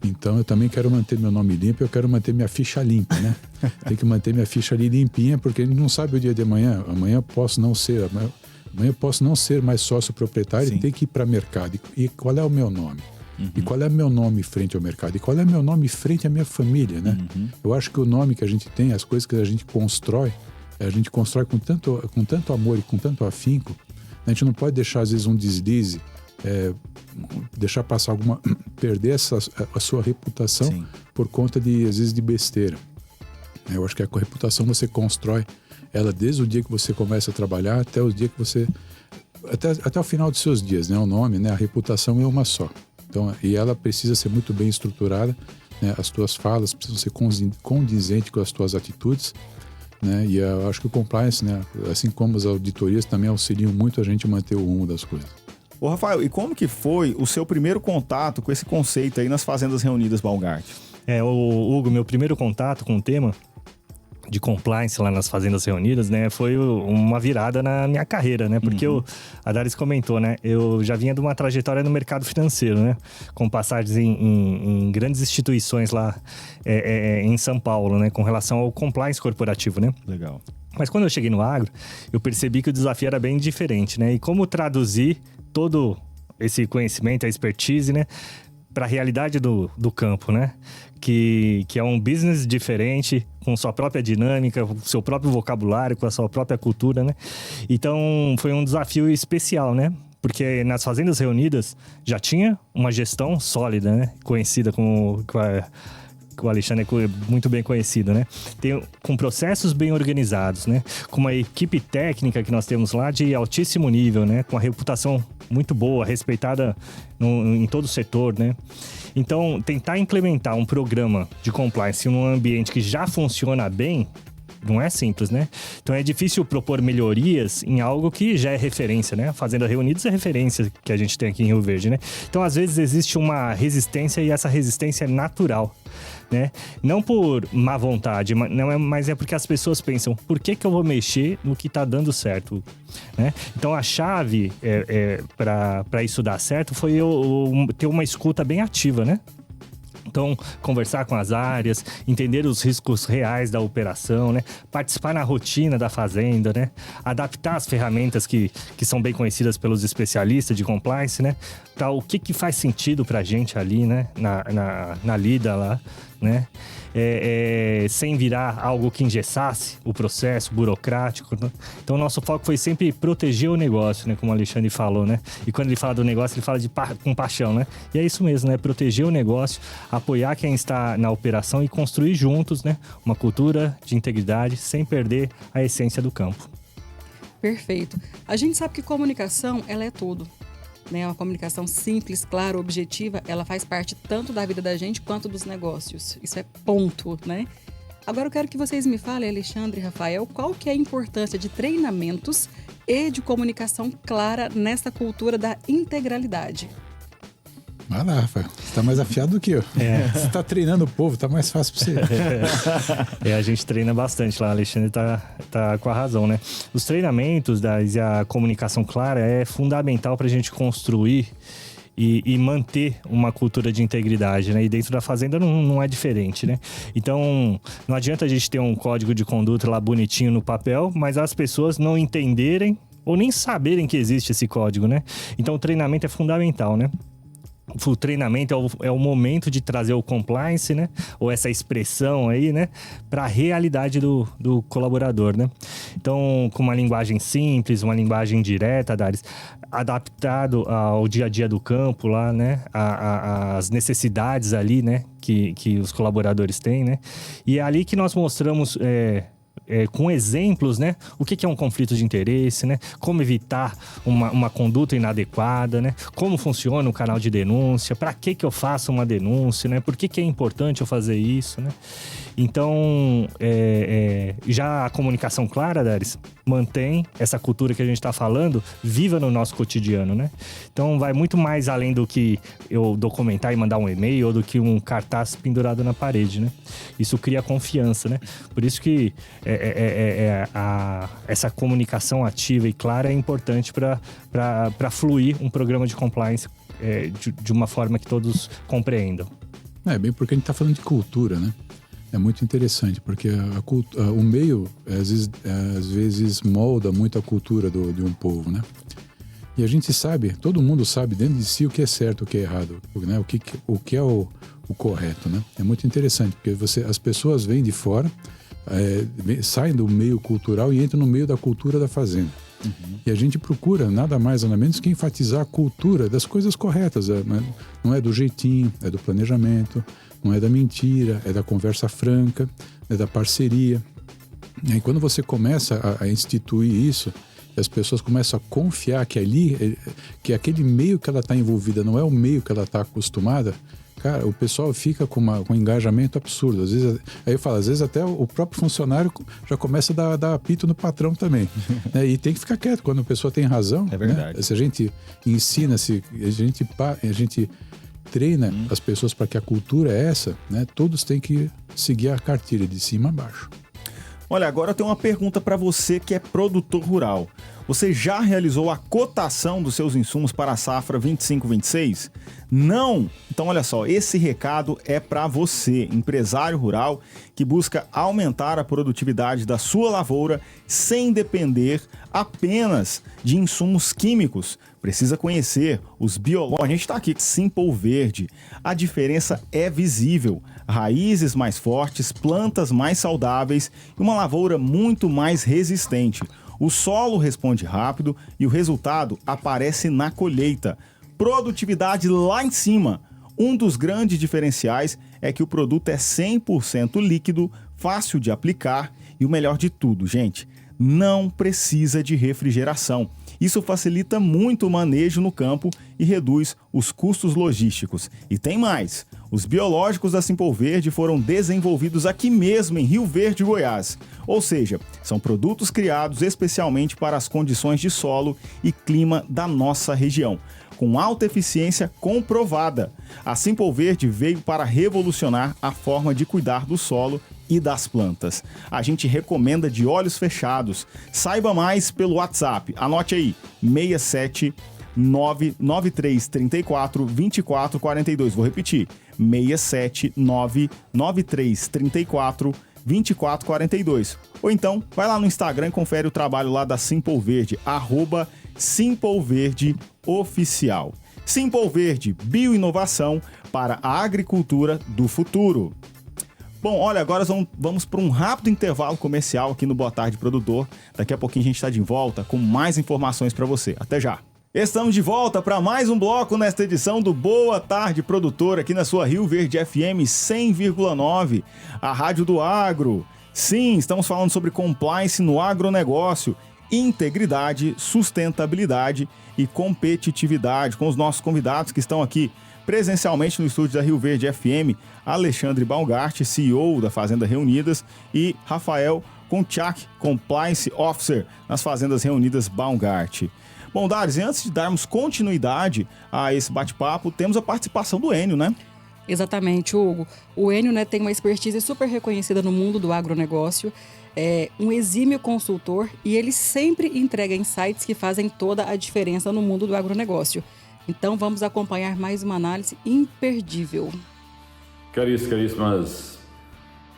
Então eu também quero manter meu nome limpo, eu quero manter minha ficha limpa, né? Tem que manter minha ficha ali limpinha, porque a gente não sabe o dia de amanhã. Amanhã eu posso não ser mais sócio proprietário e ter que ir para o mercado. E qual é o meu nome? Uhum. E qual é o meu nome frente ao mercado? E qual é o meu nome frente à minha família, né? Uhum. Eu acho que o nome que a gente tem, as coisas que a gente constrói com tanto amor e com tanto afinco. A gente não pode deixar, às vezes, um deslize, deixar passar perder a sua reputação por conta de, às vezes, de besteira. Eu acho que a reputação você constrói ela desde o dia que você começa a trabalhar até o dia que você... Até o final dos seus dias, né? O nome, né? A reputação é uma só. Então, e ela precisa ser muito bem estruturada, né? As tuas falas precisam ser condizentes com as tuas atitudes, né? E eu acho que o compliance, né? Assim como as auditorias, também auxiliam muito a gente a manter o rumo das coisas. Ô Rafael, e como que foi o seu primeiro contato com esse conceito aí nas Fazendas Reunidas Balgard? Hugo, meu primeiro contato com o tema de compliance lá nas Fazendas Reunidas, né, foi uma virada na minha carreira, né, porque a Daris comentou, né, eu já vinha de uma trajetória no mercado financeiro, né, com passagens em grandes instituições lá em São Paulo, né, com relação ao compliance corporativo, né. Legal. Mas quando eu cheguei no agro, eu percebi que o desafio era bem diferente, né, e como traduzir todo esse conhecimento, a expertise, né, para a realidade do campo, né? Que é um business diferente, com sua própria dinâmica, com seu próprio vocabulário, com a sua própria cultura, né? Então, foi um desafio especial, né? Porque nas Fazendas Reunidas já tinha uma gestão sólida, né? Conhecida o Alexandre é muito bem conhecido, né? Com processos bem organizados, né? Com uma equipe técnica que nós temos lá de altíssimo nível, né? Com uma reputação muito boa, respeitada em todo o setor, né? Então, tentar implementar um programa de compliance num ambiente que já funciona bem não é simples, né? Então é difícil propor melhorias em algo que já é referência, né? A Fazenda Reunidos é referência que a gente tem aqui em Rio Verde, né? Então, às vezes, existe uma resistência e essa resistência é natural, né? Não por má vontade, mas é porque as pessoas pensam, por que eu vou mexer no que tá dando certo, né? Então, a chave para isso dar certo foi eu ter uma escuta bem ativa, né? Então, conversar com as áreas, entender os riscos reais da operação, né? Participar na rotina da fazenda, né? Adaptar as ferramentas que são bem conhecidas pelos especialistas de compliance, né? Para o que faz sentido para a gente ali, né? Na lida lá, né? Sem virar algo que engessasse o processo burocrático, né? Então, o nosso foco foi sempre proteger o negócio, né? Como o Alexandre falou, né? E quando ele fala do negócio, ele fala com paixão, né? E é isso mesmo, né? Proteger o negócio, apoiar quem está na operação e construir juntos, né? Uma cultura de integridade sem perder a essência do campo. Perfeito. A gente sabe que comunicação, ela é tudo. Né, uma comunicação simples, clara, objetiva, ela faz parte tanto da vida da gente quanto dos negócios. Isso é ponto, né? Agora eu quero que vocês me falem, Alexandre e Rafael, qual que é a importância de treinamentos e de comunicação clara nessa cultura da integralidade? Vai lá, Rafael. Você tá mais afiado do que eu. Você tá treinando o povo, tá mais fácil pra você. A gente treina bastante lá, o Alexandre tá com a razão, né? Os treinamentos e a comunicação clara é fundamental pra gente construir e manter uma cultura de integridade, né? E dentro da fazenda não é diferente, né? Então, não adianta a gente ter um código de conduta lá bonitinho no papel, mas as pessoas não entenderem ou nem saberem que existe esse código, né? Então, o treinamento é fundamental, né? O treinamento é o momento de trazer o compliance, né? Ou essa expressão aí, né? Para a realidade do colaborador, né? Então, com uma linguagem simples, uma linguagem direta, Daris, adaptado ao dia a dia do campo lá, né? As necessidades ali, né? Que os colaboradores têm, né? E é ali que nós mostramos... com exemplos, né? O que é um conflito de interesse, né? Como evitar uma conduta inadequada, né? Como funciona o canal de denúncia, para que eu faço uma denúncia, né? Por que é importante eu fazer isso, né? Então, já a comunicação clara, Daris, mantém essa cultura que a gente está falando viva no nosso cotidiano, né? Então, vai muito mais além do que eu documentar e mandar um e-mail ou do que um cartaz pendurado na parede, né? Isso cria confiança, né? Por isso que essa comunicação ativa e clara é importante para fluir um programa de compliance de uma forma que todos compreendam. Bem porque a gente está falando de cultura, né? É muito interessante, porque o meio, às vezes, molda muito a cultura de um povo, né? E a gente sabe, todo mundo sabe dentro de si o que é certo, o que é errado, né? O que é o correto, né? É muito interessante, porque as pessoas vêm de fora, saem do meio cultural e entram no meio da cultura da fazenda. Uhum. E a gente procura nada mais nada menos que enfatizar a cultura das coisas corretas. Não é do jeitinho, é do planejamento, não é da mentira, é da conversa franca, é da parceria. E quando você começa a instituir isso, as pessoas começam a confiar que aquele meio que ela está envolvida não é o meio que ela está acostumada, cara, o pessoal fica com um engajamento absurdo. Às vezes, aí eu falo, às vezes até o próprio funcionário já começa a dar apito no patrão também. Né? E tem que ficar quieto quando a pessoa tem razão. É verdade. Né? Se a gente ensina, se a gente treina as pessoas para que a cultura é essa, né? Todos têm que seguir a cartilha de cima a baixo. Olha, agora eu tenho uma pergunta para você que é produtor rural. Você já realizou a cotação dos seus insumos para a safra 25-26? Não? Então olha só, esse recado é para você, empresário rural, que busca aumentar a produtividade da sua lavoura sem depender apenas de insumos químicos. Precisa conhecer os biológicos. A gente está aqui com Simple Verde. A diferença é visível. Raízes mais fortes, plantas mais saudáveis e uma lavoura muito mais resistente. O solo responde rápido e o resultado aparece na colheita. Produtividade lá em cima. Um dos grandes diferenciais é que o produto é 100% líquido, fácil de aplicar e o melhor de tudo, gente, não precisa de refrigeração. Isso facilita muito o manejo no campo e reduz os custos logísticos. E tem mais, os biológicos da Simple Verde foram desenvolvidos aqui mesmo em Rio Verde, Goiás. Ou seja, são produtos criados especialmente para as condições de solo e clima da nossa região, com alta eficiência comprovada. A Simple Verde veio para revolucionar a forma de cuidar do solo e das plantas. A gente recomenda de olhos fechados. Saiba mais pelo WhatsApp. Anote aí, 67 99334 2442. Vou repetir, 67 99334 2442. Ou então, vai lá no Instagram e confere o trabalho lá da Simple Verde, @SimpleVerdeOficial. Simple Verde, bioinovação para a agricultura do futuro. Bom, olha, agora vamos para um rápido intervalo comercial aqui no Boa Tarde Produtor. Daqui a pouquinho a gente está de volta com mais informações para você. Até já! Estamos de volta para mais um bloco nesta edição do Boa Tarde Produtor, aqui na sua Rio Verde FM 100,9, a Rádio do Agro. Sim, estamos falando sobre compliance no agronegócio, integridade, sustentabilidade e competitividade, com os nossos convidados que estão aqui presencialmente no estúdio da Rio Verde FM, Alexandre Baumgart, CEO da Fazenda Reunidas, e Rafael Konchak, Compliance Officer nas Fazendas Reunidas Baumgart. Bom, Dares, antes de darmos continuidade a esse bate-papo, temos a participação do Enio, né? Exatamente, Hugo. O Enio, né, tem uma expertise super reconhecida no mundo do agronegócio, é um exímio consultor e ele sempre entrega insights que fazem toda a diferença no mundo do agronegócio. Então vamos acompanhar mais uma análise imperdível. Caríssimas,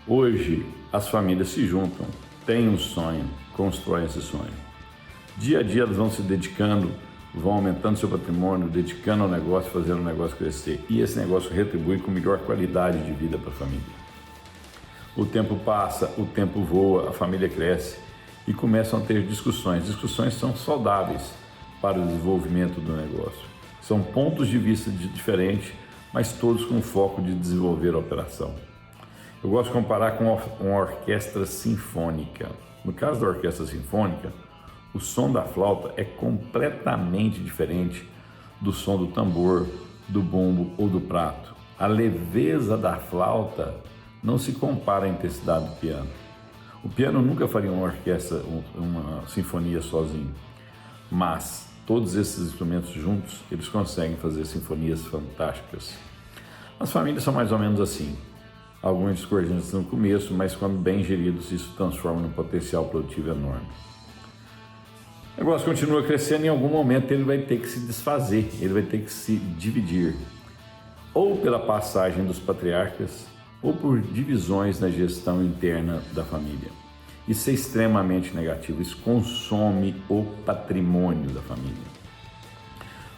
hoje as famílias se juntam, têm um sonho, constroem esse sonho. Dia a dia elas vão se dedicando, vão aumentando seu patrimônio, dedicando ao negócio, fazendo o negócio crescer. E esse negócio retribui com melhor qualidade de vida para a família. O tempo passa, o tempo voa, a família cresce e começam a ter discussões. Discussões são saudáveis para o desenvolvimento do negócio. São pontos de vista diferentes, mas todos com foco de desenvolver a operação. Eu gosto de comparar com uma orquestra sinfônica. No caso da orquestra sinfônica, o som da flauta é completamente diferente do som do tambor, do bumbo ou do prato. A leveza da flauta não se compara à intensidade do piano. O piano nunca faria uma orquestra, uma sinfonia sozinho, mas todos esses instrumentos juntos, eles conseguem fazer sinfonias fantásticas. As famílias são mais ou menos assim. Alguns discordantes no começo, mas quando bem geridos, isso transforma num potencial produtivo enorme. O negócio continua crescendo e em algum momento ele vai ter que se desfazer, ele vai ter que se dividir. Ou pela passagem dos patriarcas, ou por divisões na gestão interna da família. Isso é extremamente negativo, isso consome o patrimônio da família.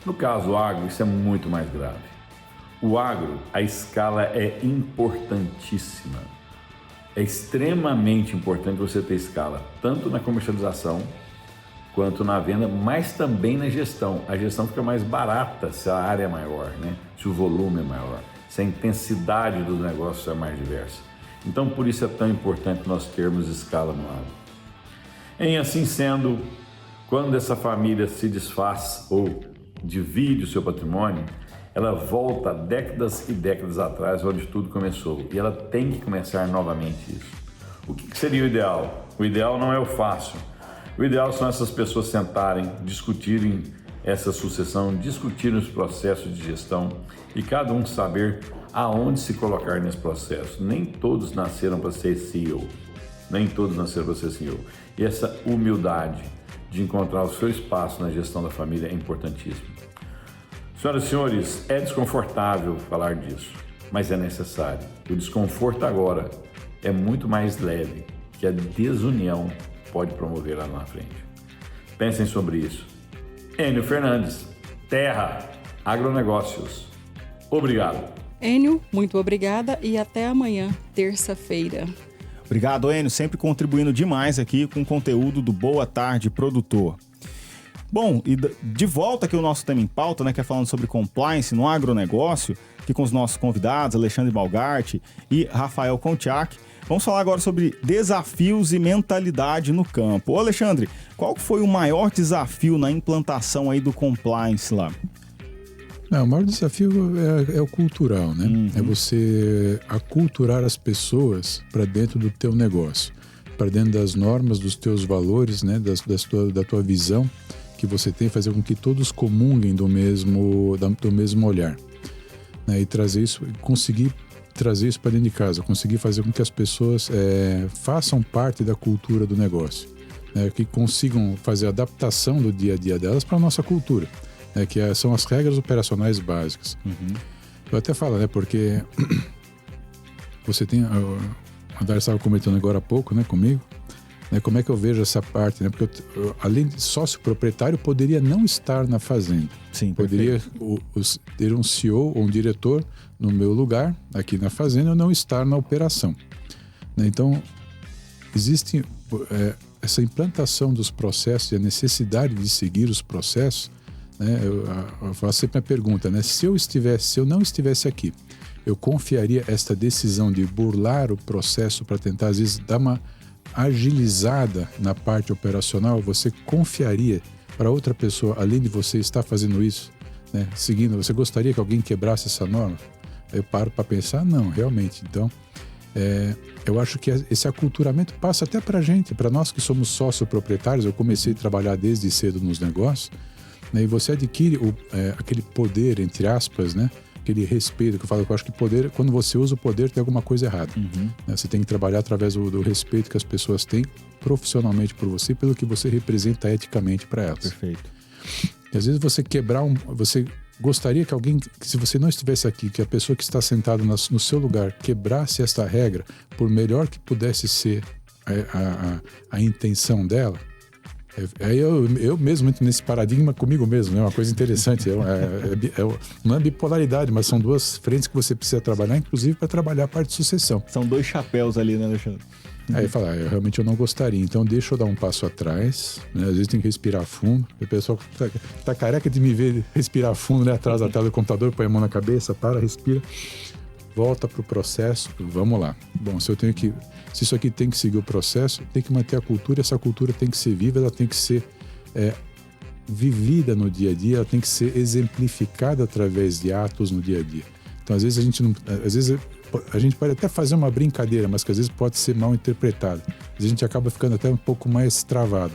No caso agro, isso é muito mais grave. O agro, a escala é importantíssima. É extremamente importante você ter escala, tanto na comercialização, quanto na venda, mas também na gestão. A gestão fica mais barata se a área é maior, né? Se o volume é maior, se a intensidade do negócio é mais diversa. Então, por isso é tão importante nós termos escala no agro. Em assim sendo, quando essa família se desfaz ou divide o seu patrimônio, ela volta décadas e décadas atrás, onde tudo começou. E ela tem que começar novamente isso. O que seria o ideal? O ideal não é o fácil. O ideal são essas pessoas sentarem, discutirem essa sucessão, discutirem os processos de gestão e cada um saber aonde se colocar nesse processo. Nem todos nasceram para ser CEO. Nem todos nasceram para ser CEO. E essa humildade de encontrar o seu espaço na gestão da família é importantíssimo. Senhoras e senhores, é desconfortável falar disso, mas é necessário. O desconforto agora é muito mais leve que a desunião pode promover lá na frente. Pensem sobre isso. Enio Fernandes, Terra Agronegócios. Obrigado. Enio, muito obrigada e até amanhã, terça-feira. Obrigado, Enio, sempre contribuindo demais aqui com o conteúdo do Boa Tarde Produtor. Bom, e de volta aqui o nosso tema em pauta, né, que é falando sobre compliance no agronegócio. aqui com os nossos convidados, Alexandre Balgarte e Rafael Konchak. Vamos falar agora sobre desafios e mentalidade no campo. Ô Alexandre, qual foi o maior desafio na implantação aí do compliance lá? Não, o maior desafio é o cultural, né? É você aculturar as pessoas para dentro do teu negócio, para dentro das normas, dos teus valores, né? Da tua visão que você tem, fazer com que todos comunguem do mesmo olhar, né? E trazer isso, conseguir trazer isso para dentro de casa, conseguir fazer com que as pessoas façam parte da cultura do negócio, né? Que consigam fazer a adaptação do dia a dia delas para a nossa cultura. Que são as regras operacionais básicas. Eu até falo, né? Porque você tem... A Dari estava comentando agora há pouco, né? Comigo. Né, como é que eu vejo essa parte, né? Porque eu, além de sócio proprietário, poderia não estar na fazenda. Sim, poderia ter um CEO ou um diretor no meu lugar, aqui na fazenda, ou não estar na operação. Né? Então, existe essa implantação dos processos e a necessidade de seguir os processos. Né? Eu faço sempre a pergunta, né? Se eu não estivesse aqui, eu confiaria esta decisão de burlar o processo para tentar, às vezes, dar uma agilizada na parte operacional? Você confiaria para outra pessoa, além de você estar fazendo isso, né? Seguindo, você gostaria que alguém quebrasse essa norma? Eu paro para pensar, não, realmente. Então, eu acho que esse aculturamento passa até para a gente, para nós que somos sócio-proprietários. Eu comecei a trabalhar desde cedo nos negócios, né? E você adquire aquele poder, entre aspas, né? Aquele respeito que eu falo, que eu acho que poder, quando você usa o poder, tem alguma coisa errada. Né? Você tem que trabalhar através do respeito que as pessoas têm profissionalmente por você, pelo que você representa eticamente para elas. Perfeito. E às vezes você você gostaria que alguém, que se você não estivesse aqui, que a pessoa que está sentada no seu lugar quebrasse esta regra, por melhor que pudesse ser a intenção dela. Aí eu mesmo entro nesse paradigma comigo mesmo, né? Uma coisa interessante. Não é bipolaridade, mas são duas frentes que você precisa trabalhar, inclusive para trabalhar a parte de sucessão. São dois chapéus ali, né, Alexandre? Aí fala, realmente eu não gostaria, então deixa eu dar um passo atrás, né? Às vezes tem que respirar fundo. O pessoal tá careca de me ver respirar fundo, né? Atrás da tela do computador, põe a mão na cabeça, respira, volta pro processo, vamos lá. Bom, se isso aqui tem que seguir o processo, tem que manter a cultura, essa cultura tem que ser viva, ela tem que ser vivida no dia a dia, ela tem que ser exemplificada através de atos no dia a dia. Então, às vezes a gente pode até fazer uma brincadeira, mas que às vezes pode ser mal interpretada. Às vezes a gente acaba ficando até um pouco mais travado,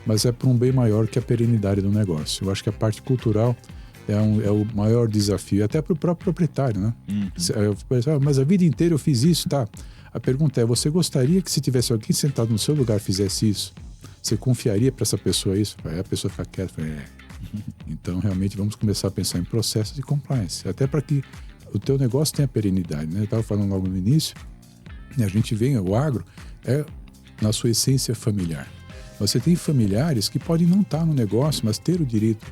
mas é para um bem maior que a perenidade do negócio. Eu acho que a parte cultural é o maior desafio, até para o próprio proprietário, né? Mas a vida inteira eu fiz isso, tá? A pergunta é, você gostaria que se tivesse alguém sentado no seu lugar fizesse isso? Você confiaria para essa pessoa isso? Aí a pessoa fica quieta, Então, realmente, vamos começar a pensar em processos de compliance, até para que o teu negócio tenha perenidade, né? Eu estava falando logo no início, a gente vê, o agro na sua essência familiar. Você tem familiares que podem não estar no negócio, mas ter o direito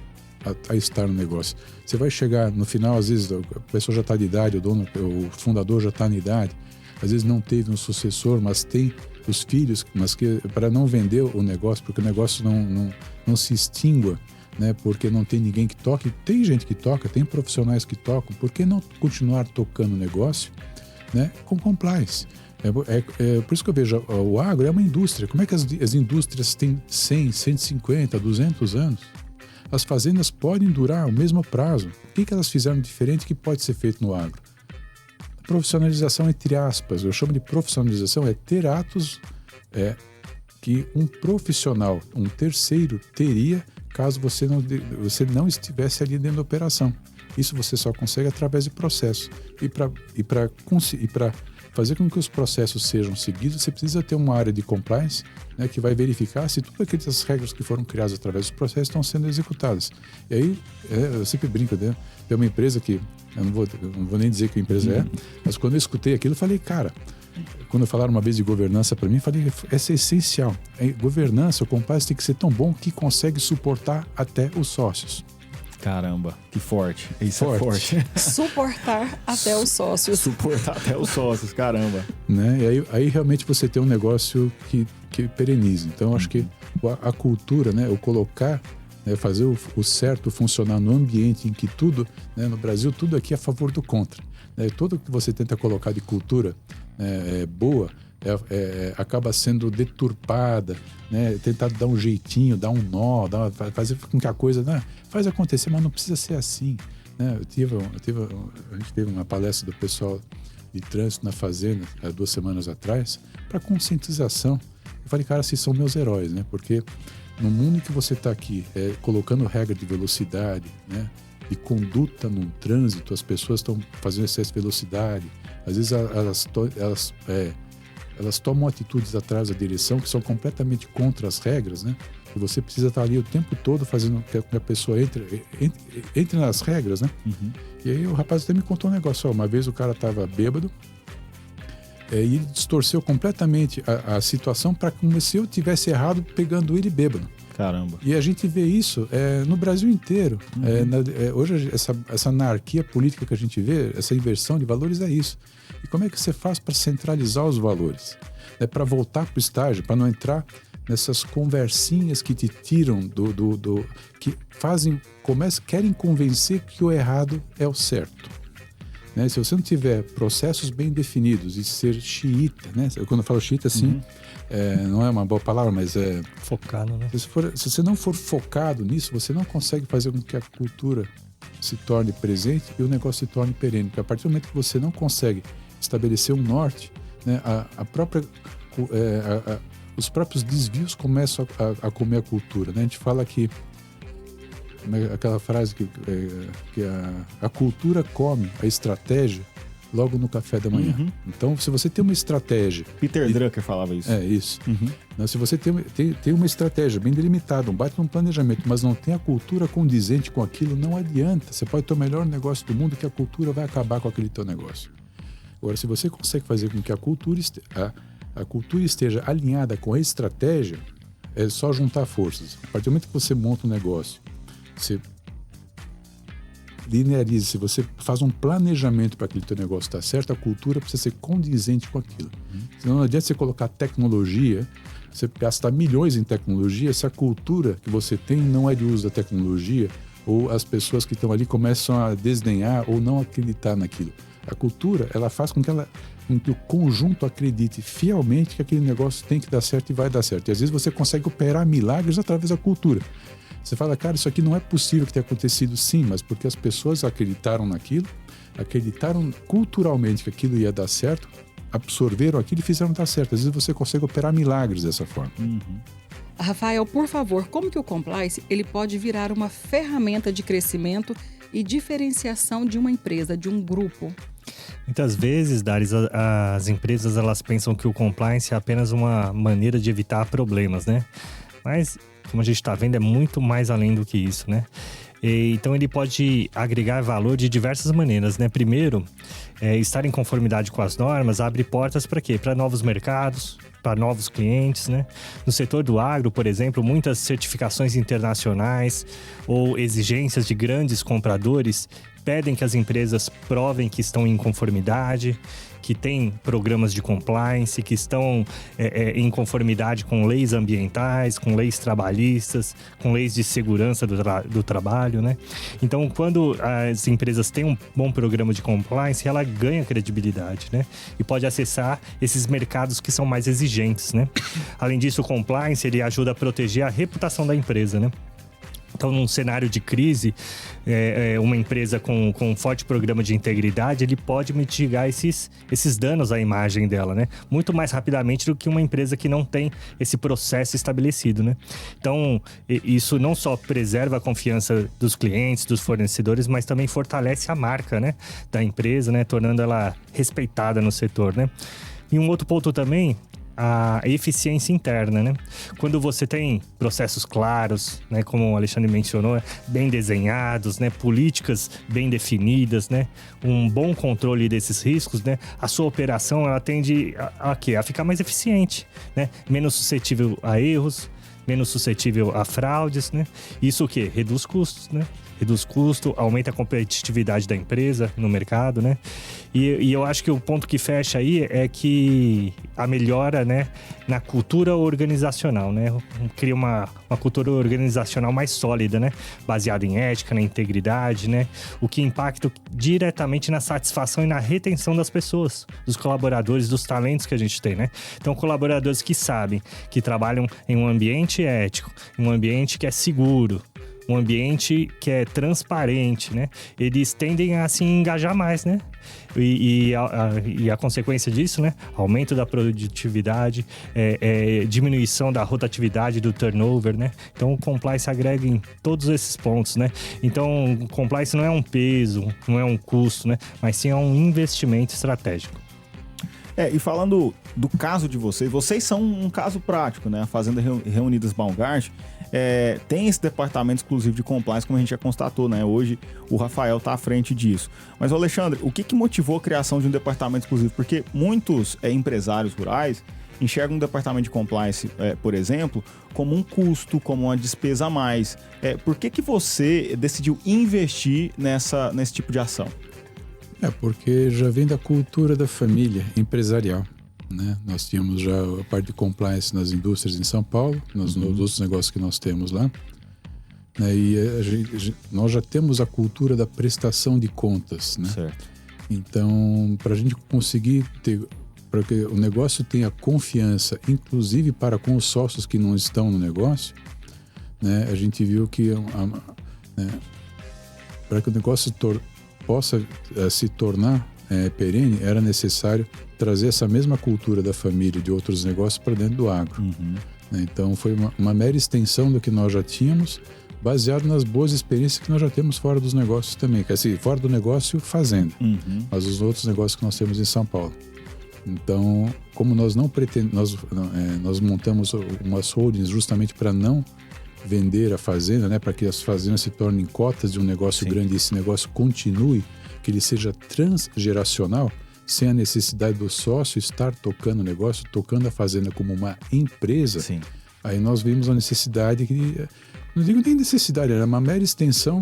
a estar no negócio. Você vai chegar no final, às vezes a pessoa já está de idade, o fundador já está na idade, às vezes não teve um sucessor, mas tem os filhos, mas que para não vender o negócio, porque o negócio não se extingua, né? Porque não tem ninguém que toque. Tem gente que toca, tem profissionais que tocam, por que não continuar tocando o negócio, né? Com compliance? Por isso que eu vejo o agro é uma indústria. Como é que as indústrias têm 100, 150, 200 anos? As fazendas podem durar o mesmo prazo. O que elas fizeram diferente que pode ser feito no agro? Profissionalização, entre aspas, eu chamo de profissionalização, ter atos que um profissional, um terceiro, teria caso você não estivesse ali dentro da operação. Isso você só consegue através de processos. E para fazer com que os processos sejam seguidos, você precisa ter uma área de compliance, né, que vai verificar se todas aquelas regras que foram criadas através dos processos estão sendo executadas. E aí, eu sempre brinco, né? Tem uma empresa que, eu não vou nem dizer que a empresa mas quando eu escutei aquilo, eu falei, cara, quando falaram uma vez de governança para mim, eu falei, essa é essencial. Governança, o compliance tem que ser tão bom que consegue suportar até os sócios. Caramba, que forte. Isso é forte. Suportar até os sócios. Suportar até os sócios, caramba. Né? E aí realmente você tem um negócio que pereniza. Então, acho que a cultura, né, o colocar né, fazer o certo funcionar no ambiente em que tudo, né, no Brasil, tudo aqui é a favor do contra. Né, tudo que você tenta colocar de cultura boa acaba sendo deturpada, né, tentar dar um jeitinho, dar um nó, fazer com que a coisa, né, faz acontecer, mas não precisa ser assim. Né? A gente teve uma palestra do pessoal de trânsito na Fazenda há 2 semanas atrás para conscientização. Eu falei, cara, vocês são meus heróis, né? Porque no mundo em que você está aqui colocando regra de velocidade, né, de conduta no trânsito, as pessoas estão fazendo excesso de velocidade, às vezes elas tomam atitudes atrás da direção que são completamente contra as regras, né? E você precisa estar ali o tempo todo fazendo com que a pessoa entre nas regras, né? Uhum. E aí o rapaz até me contou um negócio. Uma vez o cara estava bêbado e ele distorceu completamente a situação para como se eu tivesse errado pegando ele bêbado. Caramba. E a gente vê isso no Brasil inteiro. Uhum. Hoje essa anarquia política que a gente vê, essa inversão de valores é isso. E como é que você faz para centralizar os valores? Para voltar para o estágio, para não entrar nessas conversinhas que te tiram que querem convencer que o errado é o certo. Né? Se você não tiver processos bem definidos e ser xiita, né? Quando eu falo xiita, assim, não é uma boa palavra, mas é... Focado, né? Se você não for focado nisso, você não consegue fazer com que a cultura se torne presente e o negócio se torne perene. Porque a partir do momento que você não consegue estabelecer um norte, né, os próprios desvios começam a comer a cultura. Né? A gente fala que aquela frase que a cultura come a estratégia logo no café da manhã. Uhum. Então, se você tem uma estratégia... Peter Drucker falava isso. É, isso. Uhum. Então, se você tem uma estratégia bem delimitada, um baita planejamento, mas não tem a cultura condizente com aquilo, não adianta. Você pode ter o melhor negócio do mundo que a cultura vai acabar com aquele teu negócio. Agora, se você consegue fazer com que a cultura esteja alinhada com a estratégia, é só juntar forças. A partir do momento que você monta um negócio, você lineariza, se você faz um planejamento para aquele teu negócio estar certo, a cultura precisa ser condizente com aquilo. Senão não adianta você colocar tecnologia, você gastar milhões em tecnologia, se a cultura que você tem não é de uso da tecnologia, ou as pessoas que estão ali começam a desdenhar ou não acreditar naquilo. A cultura, ela faz com que o conjunto acredite fielmente que aquele negócio tem que dar certo e vai dar certo. E às vezes você consegue operar milagres através da cultura. Você fala, cara, isso aqui não é possível que tenha acontecido, sim, mas porque as pessoas acreditaram naquilo, acreditaram culturalmente que aquilo ia dar certo, absorveram aquilo e fizeram dar certo. Às vezes você consegue operar milagres dessa forma. Uhum. Rafael, por favor, como que o compliance ele pode virar uma ferramenta de crescimento e diferenciação de uma empresa, de um grupo? Muitas vezes, Daris, as empresas elas pensam que o compliance é apenas uma maneira de evitar problemas, né? Mas, como a gente está vendo, é muito mais além do que isso, né? Então, ele pode agregar valor de diversas maneiras, né? Primeiro, estar em conformidade com as normas abre portas para quê? Para novos mercados, para novos clientes, né? No setor do agro, por exemplo, muitas certificações internacionais ou exigências de grandes compradores pedem que as empresas provem que estão em conformidade, que têm programas de compliance, que estão em conformidade com leis ambientais, com leis trabalhistas, com leis de segurança do trabalho, né? Então, quando as empresas têm um bom programa de compliance, ela ganha credibilidade, né? E pode acessar esses mercados que são mais exigentes, né? Além disso, o compliance, ele ajuda a proteger a reputação da empresa, né? Então, num cenário de crise, uma empresa com um forte programa de integridade, ele pode mitigar esses danos à imagem dela, né? Muito mais rapidamente do que uma empresa que não tem esse processo estabelecido, né? Então, isso não só preserva a confiança dos clientes, dos fornecedores, mas também fortalece a marca, né, da empresa, né? Tornando ela respeitada no setor, né? E um outro ponto também, a eficiência interna, né? Quando você tem processos claros, né, como o Alexandre mencionou, bem desenhados, né, políticas bem definidas, né, um bom controle desses riscos, né, a sua operação ela tende a ficar mais eficiente, né, menos suscetível a erros, menos suscetível a fraudes, né? Isso o quê? Reduz custos, né? reduz custo, aumenta a competitividade da empresa no mercado, né? E eu acho que o ponto que fecha aí é que a melhora, né, na cultura organizacional, né? Cria uma cultura organizacional mais sólida, né? Baseada em ética, na integridade, né? O que impacta diretamente na satisfação e na retenção das pessoas, dos colaboradores, dos talentos que a gente tem, né? Então, colaboradores que sabem, que trabalham em um ambiente ético, em um ambiente que é seguro, um ambiente que é transparente, né? Eles tendem a se engajar mais, né? E a consequência disso, né? Aumento da produtividade, diminuição da rotatividade, do turnover, né? Então, o compliance agrega em todos esses pontos, né? Então, o compliance não é um peso, não é um custo, né? Mas sim é um investimento estratégico. E falando do caso de vocês são um caso prático, né? A Fazenda Reunidas Baumgart tem esse departamento exclusivo de compliance, como a gente já constatou, né? Hoje o Rafael está à frente disso. Mas, Alexandre, o que motivou a criação de um departamento exclusivo? Porque muitos empresários rurais enxergam um departamento de compliance, por exemplo, como um custo, como uma despesa a mais. Por que você decidiu investir nesse tipo de ação? Porque já vem da cultura da família empresarial, né? Nós tínhamos já a parte de compliance nas indústrias em São Paulo, nos outros negócios que nós temos lá, né? E nós já temos a cultura da prestação de contas, né? Certo. Então, para a gente conseguir para que o negócio tenha confiança, inclusive para com os sócios que não estão no negócio, né? A gente viu que para que o negócio possa se tornar perene, era necessário trazer essa mesma cultura da família e de outros negócios para dentro do agro. Então foi uma mera extensão do que nós já tínhamos, baseado nas boas experiências que nós já temos fora dos negócios também, que é assim, fora do negócio fazenda, mas os outros negócios que nós temos em São Paulo. Então, como nós não pretendemos, nós montamos umas holdings justamente para não vender a fazenda, né, para que as fazendas se tornem cotas de um negócio grande e esse negócio continue, que ele seja transgeracional, sem a necessidade do sócio estar tocando o negócio, tocando a fazenda como uma empresa. Sim. Aí nós vimos a necessidade que, não digo nem necessidade, era uma mera extensão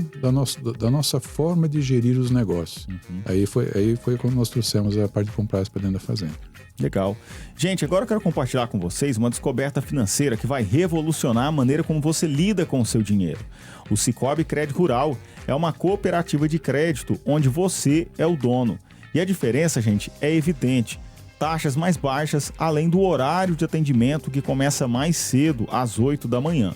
da nossa forma de gerir os negócios. Aí foi quando nós trouxemos a parte de compliance para dentro da fazenda. Legal. Gente, agora eu quero compartilhar com vocês uma descoberta financeira que vai revolucionar a maneira como você lida com o seu dinheiro. O Sicoob Crédito Rural é uma cooperativa de crédito onde você é o dono. E a diferença, gente, é evidente. Taxas mais baixas, além do horário de atendimento que começa mais cedo, às 8 da manhã.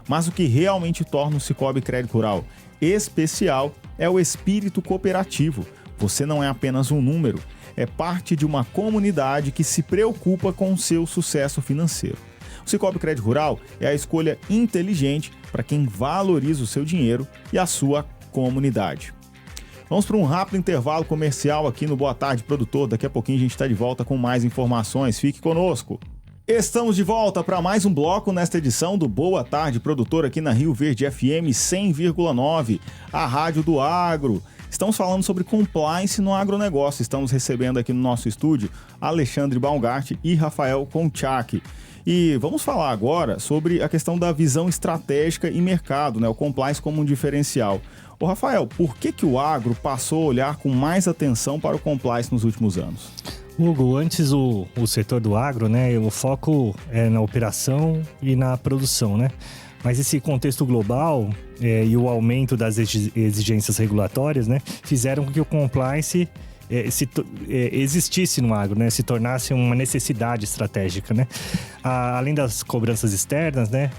Mas o que realmente torna o Sicoob Crédito Rural especial é o espírito cooperativo. Você não é apenas um número, é parte de uma comunidade que se preocupa com o seu sucesso financeiro. O Sicoob Crédito Rural é a escolha inteligente para quem valoriza o seu dinheiro e a sua comunidade. Vamos para um rápido intervalo comercial aqui no Boa Tarde Produtor. Daqui a pouquinho a gente está de volta com mais informações. Fique conosco. Estamos de volta para mais um bloco nesta edição do Boa Tarde Produtor aqui na Rio Verde FM 100,9, a rádio do agro. Estamos falando sobre compliance no agronegócio. Estamos recebendo aqui no nosso estúdio Alexandre Baumgart e Rafael Konchak. E vamos falar agora sobre a questão da visão estratégica e mercado, né? O compliance como um diferencial. Ô Rafael, por que o agro passou a olhar com mais atenção para o compliance nos últimos anos? Hugo, antes o setor do agro, né, o foco é na operação e na produção, né? Mas esse contexto global e o aumento das exigências regulatórias, né, fizeram com que o compliance existisse no agro, né, se tornasse uma necessidade estratégica, né? Além das cobranças externas, né,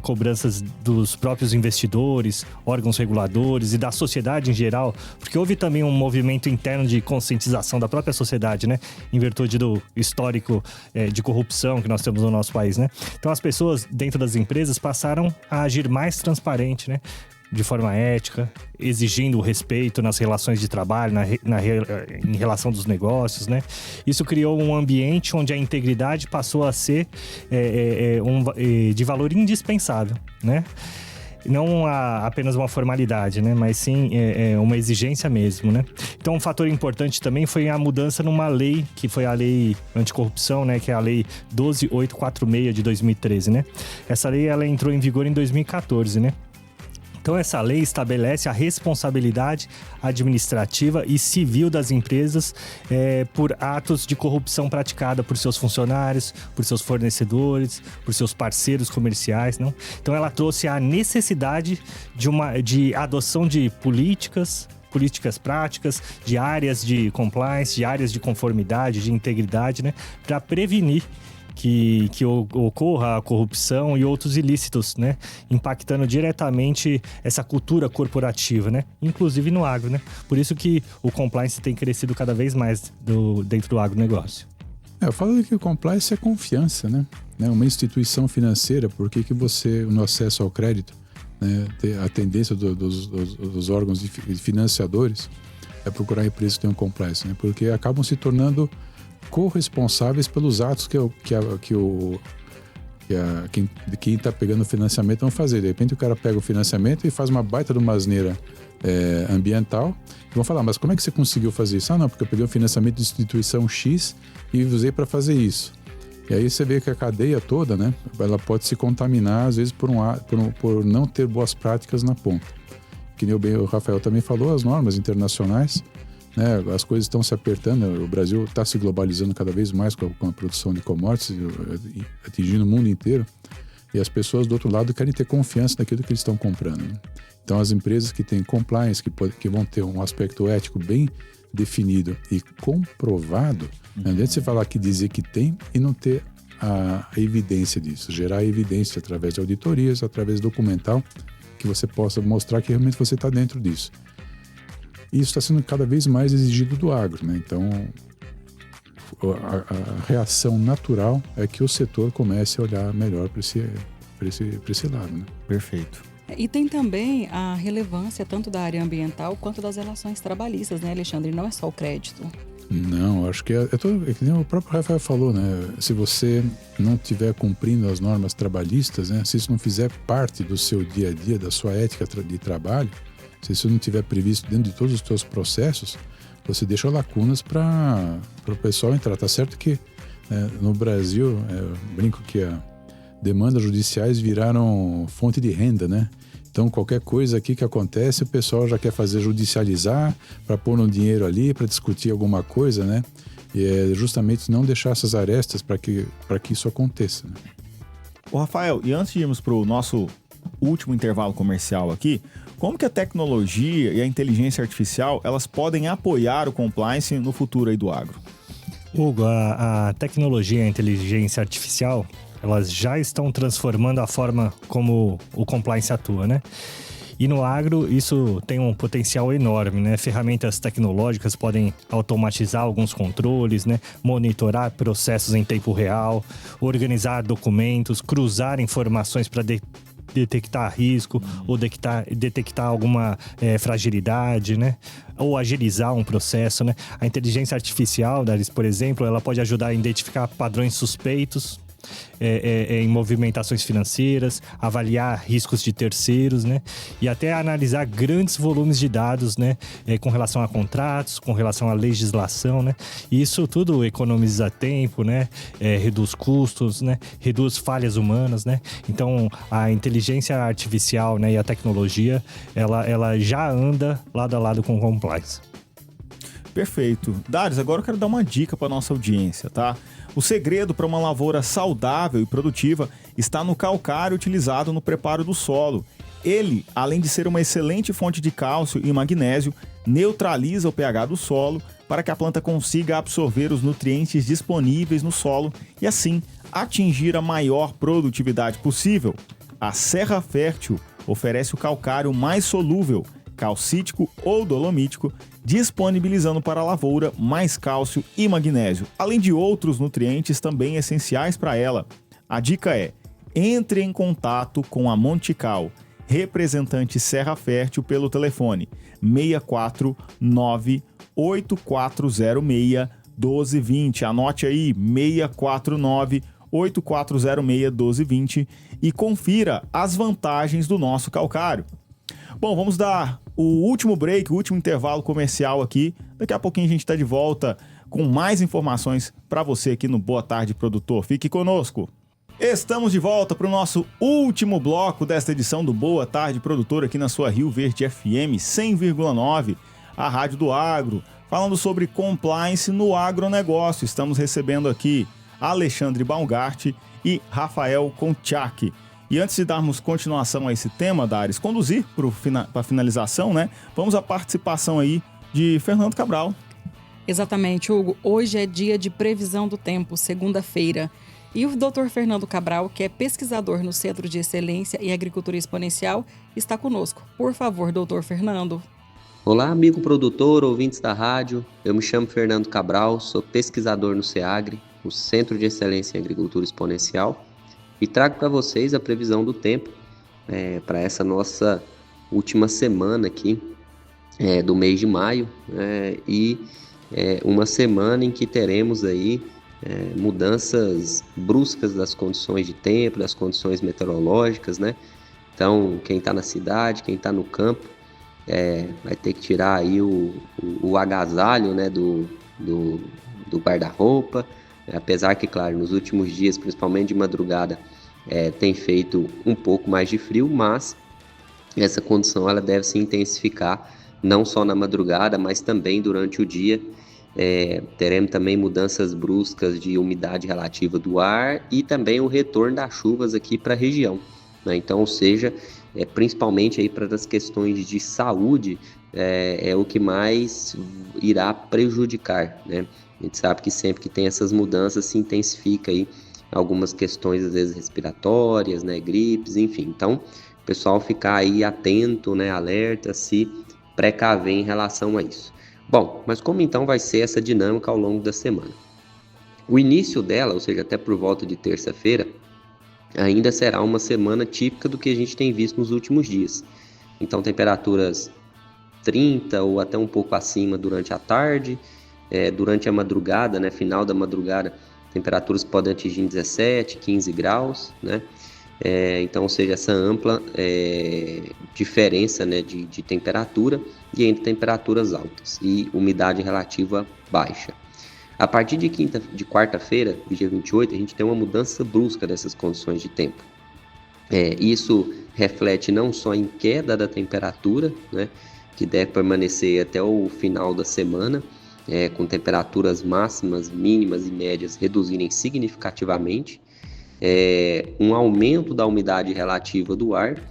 cobranças dos próprios investidores, órgãos reguladores e da sociedade em geral, porque houve também um movimento interno de conscientização da própria sociedade, né, em virtude do histórico de corrupção que nós temos no nosso país, né? Então as pessoas dentro das empresas passaram a agir mais transparente, né, de forma ética, exigindo o respeito nas relações de trabalho, em relação dos negócios, né? Isso criou um ambiente onde a integridade passou a ser de valor indispensável, né? Não apenas uma formalidade, né? Mas sim uma exigência mesmo, né? Então, um fator importante também foi a mudança numa lei, que foi a lei anticorrupção, né? Que é a lei 12846 de 2013, né? Essa lei, ela entrou em vigor em 2014, né? Então, essa lei estabelece a responsabilidade administrativa e civil das empresas por atos de corrupção praticada por seus funcionários, por seus fornecedores, por seus parceiros comerciais, não? Então, ela trouxe a necessidade de adoção de políticas práticas, de áreas de compliance, de áreas de conformidade, de integridade, né? Para prevenir que ocorra a corrupção e outros ilícitos, né? Impactando diretamente essa cultura corporativa, né? Inclusive no agro, né? Por isso que o compliance tem crescido cada vez mais dentro do agronegócio. Eu falo que o compliance é confiança, né? Uma instituição financeira, por que você, no acesso ao crédito, né, a tendência dos órgãos financiadores é procurar empresas que tenham compliance, né? Porque acabam se tornando corresponsáveis pelos atos quem está pegando o financiamento vão fazer. De repente o cara pega o financiamento e faz uma baita de uma asneira ambiental e vão falar, mas como é que você conseguiu fazer isso? Não, porque eu peguei um financiamento de instituição X e usei para fazer isso. E aí você vê que a cadeia toda, né, ela pode se contaminar às vezes por não ter boas práticas na ponta. Que nem o Rafael também falou, as normas internacionais, né, as coisas estão se apertando, o Brasil está se globalizando cada vez mais com a produção de commodities, atingindo o mundo inteiro, e as pessoas do outro lado querem ter confiança naquilo que eles estão comprando, né? Então as empresas que têm compliance, que vão ter um aspecto ético bem definido e comprovado, não adianta você falar que dizer que tem e não ter a evidência disso, gerar evidência através de auditorias, através de documental, que você possa mostrar que realmente você está dentro disso. E isso está sendo cada vez mais exigido do agro, né? Então, a reação natural é que o setor comece a olhar melhor para esse lado, né? Perfeito. E tem também a relevância tanto da área ambiental quanto das relações trabalhistas, né, Alexandre? Não é só o crédito. Não, acho que é que nem o próprio Rafael falou, né? Se você não estiver cumprindo as normas trabalhistas, né? Se isso não fizer parte do seu dia a dia, da sua ética de trabalho, se isso não estiver previsto dentro de todos os seus processos, você deixa lacunas para o pessoal entrar. Tá certo que no Brasil, eu brinco que demandas judiciais viraram fonte de renda, né? Então, qualquer coisa aqui que acontece, o pessoal já quer fazer judicializar para pôr um dinheiro ali, para discutir alguma coisa, né? E é justamente não deixar essas arestas para que isso aconteça, né? Ô, Rafael, e antes de irmos para o nosso último intervalo comercial aqui, como que a tecnologia e a inteligência artificial, elas podem apoiar o compliance no futuro aí do agro? Hugo, a tecnologia e a inteligência artificial, elas já estão transformando a forma como o compliance atua, né? E no agro, isso tem um potencial enorme, né? Ferramentas tecnológicas podem automatizar alguns controles, né? Monitorar processos em tempo real, organizar documentos, cruzar informações para detectar risco ou detectar alguma fragilidade, né? Ou agilizar um processo, né? A inteligência artificial, por exemplo, ela pode ajudar a identificar padrões suspeitos em movimentações financeiras, avaliar riscos de terceiros, né? E até analisar grandes volumes de dados, né? Com relação a contratos, com relação à legislação, né? E isso tudo economiza tempo, né? Reduz custos, né? Reduz falhas humanas, né? Então, a inteligência artificial, né? E a tecnologia, ela já anda lado a lado com o compliance. Perfeito. Darius, agora eu quero dar uma dica para nossa audiência, tá? O segredo para uma lavoura saudável e produtiva está no calcário utilizado no preparo do solo. Ele, além de ser uma excelente fonte de cálcio e magnésio, neutraliza o pH do solo para que a planta consiga absorver os nutrientes disponíveis no solo e, assim, atingir a maior produtividade possível. A Serra Fértil oferece o calcário mais solúvel, calcítico ou dolomítico, disponibilizando para a lavoura mais cálcio e magnésio, além de outros nutrientes também essenciais para ela. A dica é: entre entre com a Montical, representante Serra Fértil, pelo telefone 649-8406-1220. Anote aí, 649-8406-1220 e confira as vantagens do nosso calcário. Bom, vamos dar o último break, o último intervalo comercial aqui. Daqui a pouquinho a gente está de volta com mais informações para você aqui no Boa Tarde Produtor. Fique conosco. Estamos de volta para o nosso último bloco desta edição do Boa Tarde Produtor aqui na sua Rio Verde FM 100,9, a Rádio do Agro, falando sobre compliance no agronegócio. Estamos recebendo aqui Alexandre Baumgart e Rafael Konchak. E antes de darmos continuação a esse tema, Dares, conduzir para a finalização, né? Vamos à participação aí de Fernando Cabral. Exatamente, Hugo. Hoje é dia de previsão do tempo, segunda-feira. E o Dr. Fernando Cabral, que é pesquisador no Centro de Excelência em Agricultura Exponencial, está conosco. Por favor, Dr. Fernando. Olá, amigo produtor, ouvintes da rádio. Eu me chamo Fernando Cabral, sou pesquisador no CEAGRE, o Centro de Excelência em Agricultura Exponencial, e trago para vocês a previsão do tempo para essa nossa última semana aqui do mês de maio, uma semana em que teremos aí mudanças bruscas das condições de tempo, das condições meteorológicas, né? Então, quem está na cidade, quem está no campo, vai ter que tirar aí o agasalho, né, do guarda-roupa, apesar que, claro, nos últimos dias, principalmente de madrugada, tem feito um pouco mais de frio, mas essa condição ela deve se intensificar não só na madrugada, mas também durante o dia. Teremos também mudanças bruscas de umidade relativa do ar e também o retorno das chuvas aqui para a região, né? Então, ou seja, principalmente aí para as questões de saúde, é o que mais irá prejudicar, né? A gente sabe que sempre que tem essas mudanças se intensifica aí algumas questões, às vezes respiratórias, né, gripes, enfim. Então, o pessoal ficar aí atento, né, alerta, se precaver em relação a isso. Bom, mas como então vai ser essa dinâmica ao longo da semana? O início dela, ou seja, até por volta de terça-feira, ainda será uma semana típica do que a gente tem visto nos últimos dias. Então, temperaturas 30 ou até um pouco acima durante a tarde, durante a madrugada, né, final da madrugada, temperaturas podem atingir 17, 15 graus, né? Então, ou seja, essa ampla diferença, né, de temperatura e entre temperaturas altas e umidade relativa baixa. A partir de quarta-feira, dia 28, a gente tem uma mudança brusca dessas condições de tempo. Isso reflete não só em queda da temperatura, né, que deve permanecer até o final da semana, com temperaturas máximas, mínimas e médias reduzirem significativamente, um aumento da umidade relativa do ar,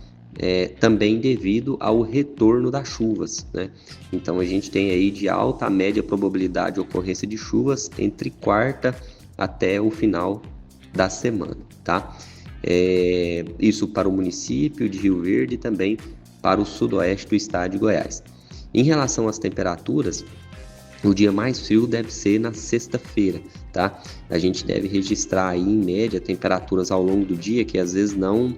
também devido ao retorno das chuvas, né? Então a gente tem aí de alta a média probabilidade de ocorrência de chuvas entre quarta até o final da semana, tá? Isso para o município de Rio Verde e também para o sudoeste do estado de Goiás. Em relação às temperaturas, o dia mais frio deve ser na sexta-feira, tá? A gente deve registrar aí, em média, temperaturas ao longo do dia que às vezes não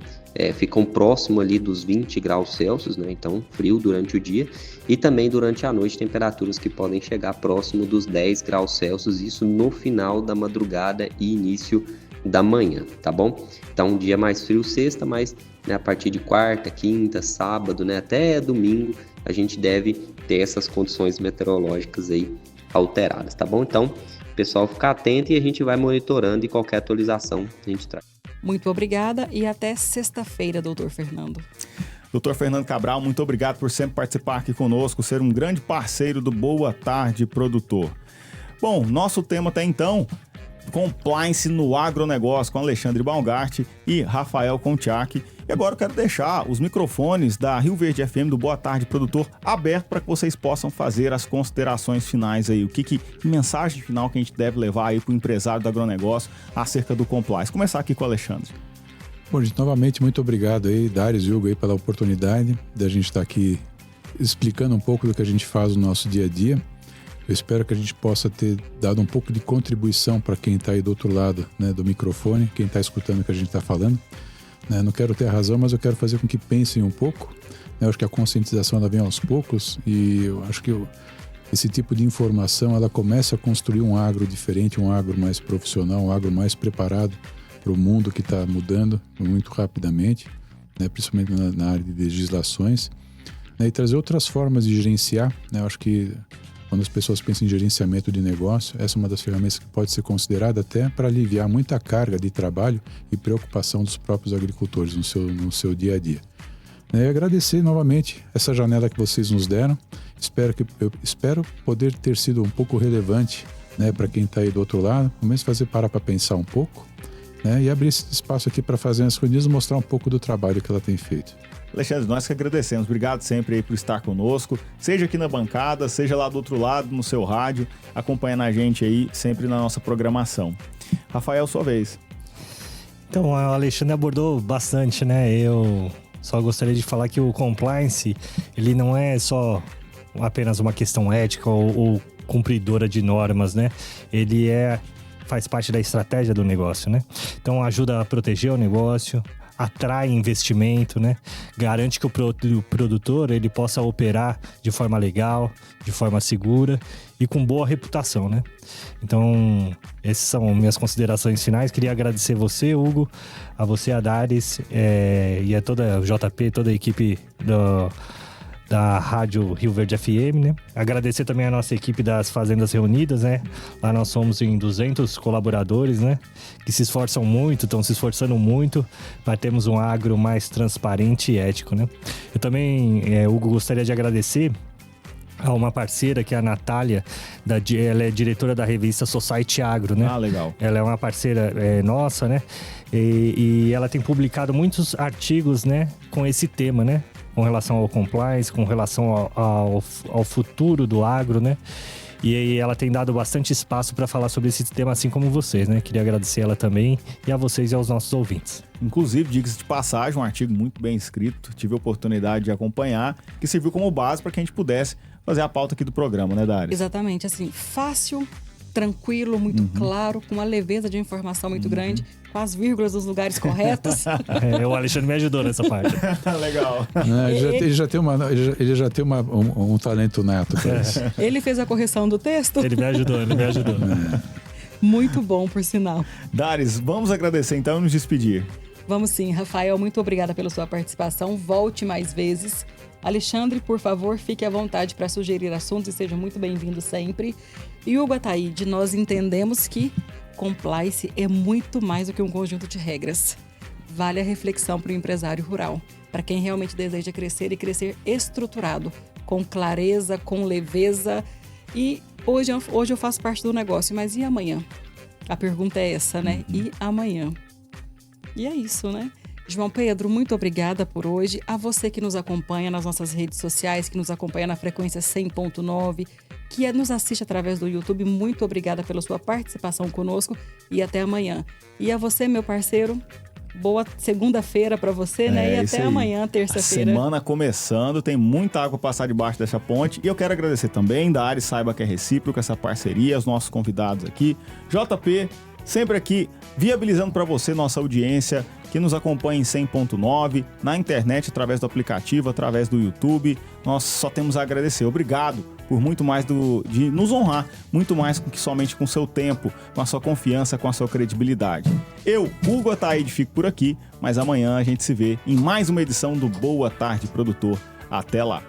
ficam próximo ali dos 20 graus Celsius, né? Então, frio durante o dia. E também durante a noite, temperaturas que podem chegar próximo dos 10 graus Celsius, isso no final da madrugada e início da manhã, tá bom? Então, um dia mais frio sexta, mas a partir de quarta, quinta, sábado, né, até domingo, a gente deve ter essas condições meteorológicas aí alteradas, tá bom? Então, pessoal, ficar atento e a gente vai monitorando e qualquer atualização a gente traz. Muito obrigada e até sexta-feira, doutor Fernando. Doutor Fernando Cabral, muito obrigado por sempre participar aqui conosco, ser um grande parceiro do Boa Tarde Produtor. Bom, nosso tema até então, compliance no agronegócio, com Alexandre Baumgart e Rafael Konchak. E agora eu quero deixar os microfones da Rio Verde FM do Boa Tarde Produtor aberto para que vocês possam fazer as considerações finais aí. Que mensagem final que a gente deve levar aí para o empresário do agronegócio acerca do compliance. Começar aqui com o Alexandre. Bom, gente, novamente, muito obrigado aí, Dares e Hugo, aí, pela oportunidade de a gente estar aqui explicando um pouco do que a gente faz no nosso dia a dia. Eu espero que a gente possa ter dado um pouco de contribuição para quem está aí do outro lado, né, do microfone, quem está escutando o que a gente está falando. Não quero ter razão, mas eu quero fazer com que pensem um pouco. Eu acho que a conscientização ela vem aos poucos e eu acho que esse tipo de informação ela começa a construir um agro diferente, um agro mais profissional, um agro mais preparado para o mundo que está mudando muito rapidamente, né, principalmente na área de legislações, né, e trazer outras formas de gerenciar. Eu acho que Quando as pessoas pensam em gerenciamento de negócio, essa é uma das ferramentas que pode ser considerada até para aliviar muita carga de trabalho e preocupação dos próprios agricultores no seu dia a dia. E agradecer novamente essa janela que vocês nos deram. Eu espero poder ter sido um pouco relevante, né, para quem está aí do outro lado, pelo menos fazer parar para pensar um pouco, né, e abrir esse espaço aqui para fazer as coisas e mostrar um pouco do trabalho que ela tem feito. Alexandre, nós que agradecemos. Obrigado sempre aí por estar conosco, seja aqui na bancada, seja lá do outro lado, no seu rádio, acompanhando a gente aí sempre na nossa programação. Rafael, sua vez. Então, o Alexandre abordou bastante, né? Eu só gostaria de falar que o compliance, ele não é só apenas uma questão ética ou cumpridora de normas, né? Ele faz parte da estratégia do negócio, né? Então, ajuda a proteger o negócio, atrai investimento, né? Garante que o produtor ele possa operar de forma legal, de forma segura e com boa reputação, né? Então, essas são minhas considerações finais. Queria agradecer você, Hugo, a você, a Dares, e a toda a JP, toda a equipe da Rádio Rio Verde FM, né? Agradecer também a nossa equipe das Fazendas Reunidas, né? Lá nós somos em 200 colaboradores, né? Que se esforçam muito, estão se esforçando muito para termos um agro mais transparente e ético, né? Eu também, Hugo, gostaria de agradecer a uma parceira que é a Natália, ela é diretora da revista Society Agro, né? Ah, legal. Ela é uma parceira nossa, né? E ela tem publicado muitos artigos, né? Com esse tema, né? Com relação ao compliance, com relação ao futuro do agro, né? E aí ela tem dado bastante espaço para falar sobre esse tema, assim como vocês, né? Queria agradecer ela também e a vocês e aos nossos ouvintes. Inclusive, diga-se de passagem, um artigo muito bem escrito, tive a oportunidade de acompanhar, que serviu como base para que a gente pudesse fazer a pauta aqui do programa, né, Dares? Exatamente, assim, fácil, tranquilo, muito claro, com uma leveza de informação muito grande, com as vírgulas nos lugares corretos. O Alexandre me ajudou nessa parte. Legal. Ele já tem um talento nato para isso. Ele fez a correção do texto? Ele me ajudou. Muito bom, por sinal. Dares, vamos agradecer então e nos despedir. Vamos sim, Rafael, muito obrigada pela sua participação. Volte mais vezes. Alexandre, por favor, fique à vontade para sugerir assuntos e seja muito bem-vindo sempre. E Hugo Ataíde, nós entendemos que compliance é muito mais do que um conjunto de regras. Vale a reflexão para o empresário rural, para quem realmente deseja crescer e crescer estruturado, com clareza, com leveza. E hoje eu faço parte do negócio, mas e amanhã? A pergunta é essa, né? E amanhã? E é isso, né? João Pedro, muito obrigada por hoje. A você que nos acompanha nas nossas redes sociais, que nos acompanha na frequência 100.9, que nos assiste através do YouTube, muito obrigada pela sua participação conosco e até amanhã. E a você, meu parceiro, boa segunda-feira para você, né? E até amanhã, terça-feira. A semana começando, tem muita água passar debaixo dessa ponte. E eu quero agradecer também, Dares, saiba que é recíproca essa parceria, os nossos convidados aqui. JP, sempre aqui viabilizando para você, nossa audiência, que nos acompanha em 100.9, na internet, através do aplicativo, através do YouTube. Nós só temos a agradecer. Obrigado por muito mais de nos honrar, muito mais que somente com o seu tempo, com a sua confiança, com a sua credibilidade. Eu, Hugo Ataíde, fico por aqui, mas amanhã a gente se vê em mais uma edição do Boa Tarde Produtor. Até lá!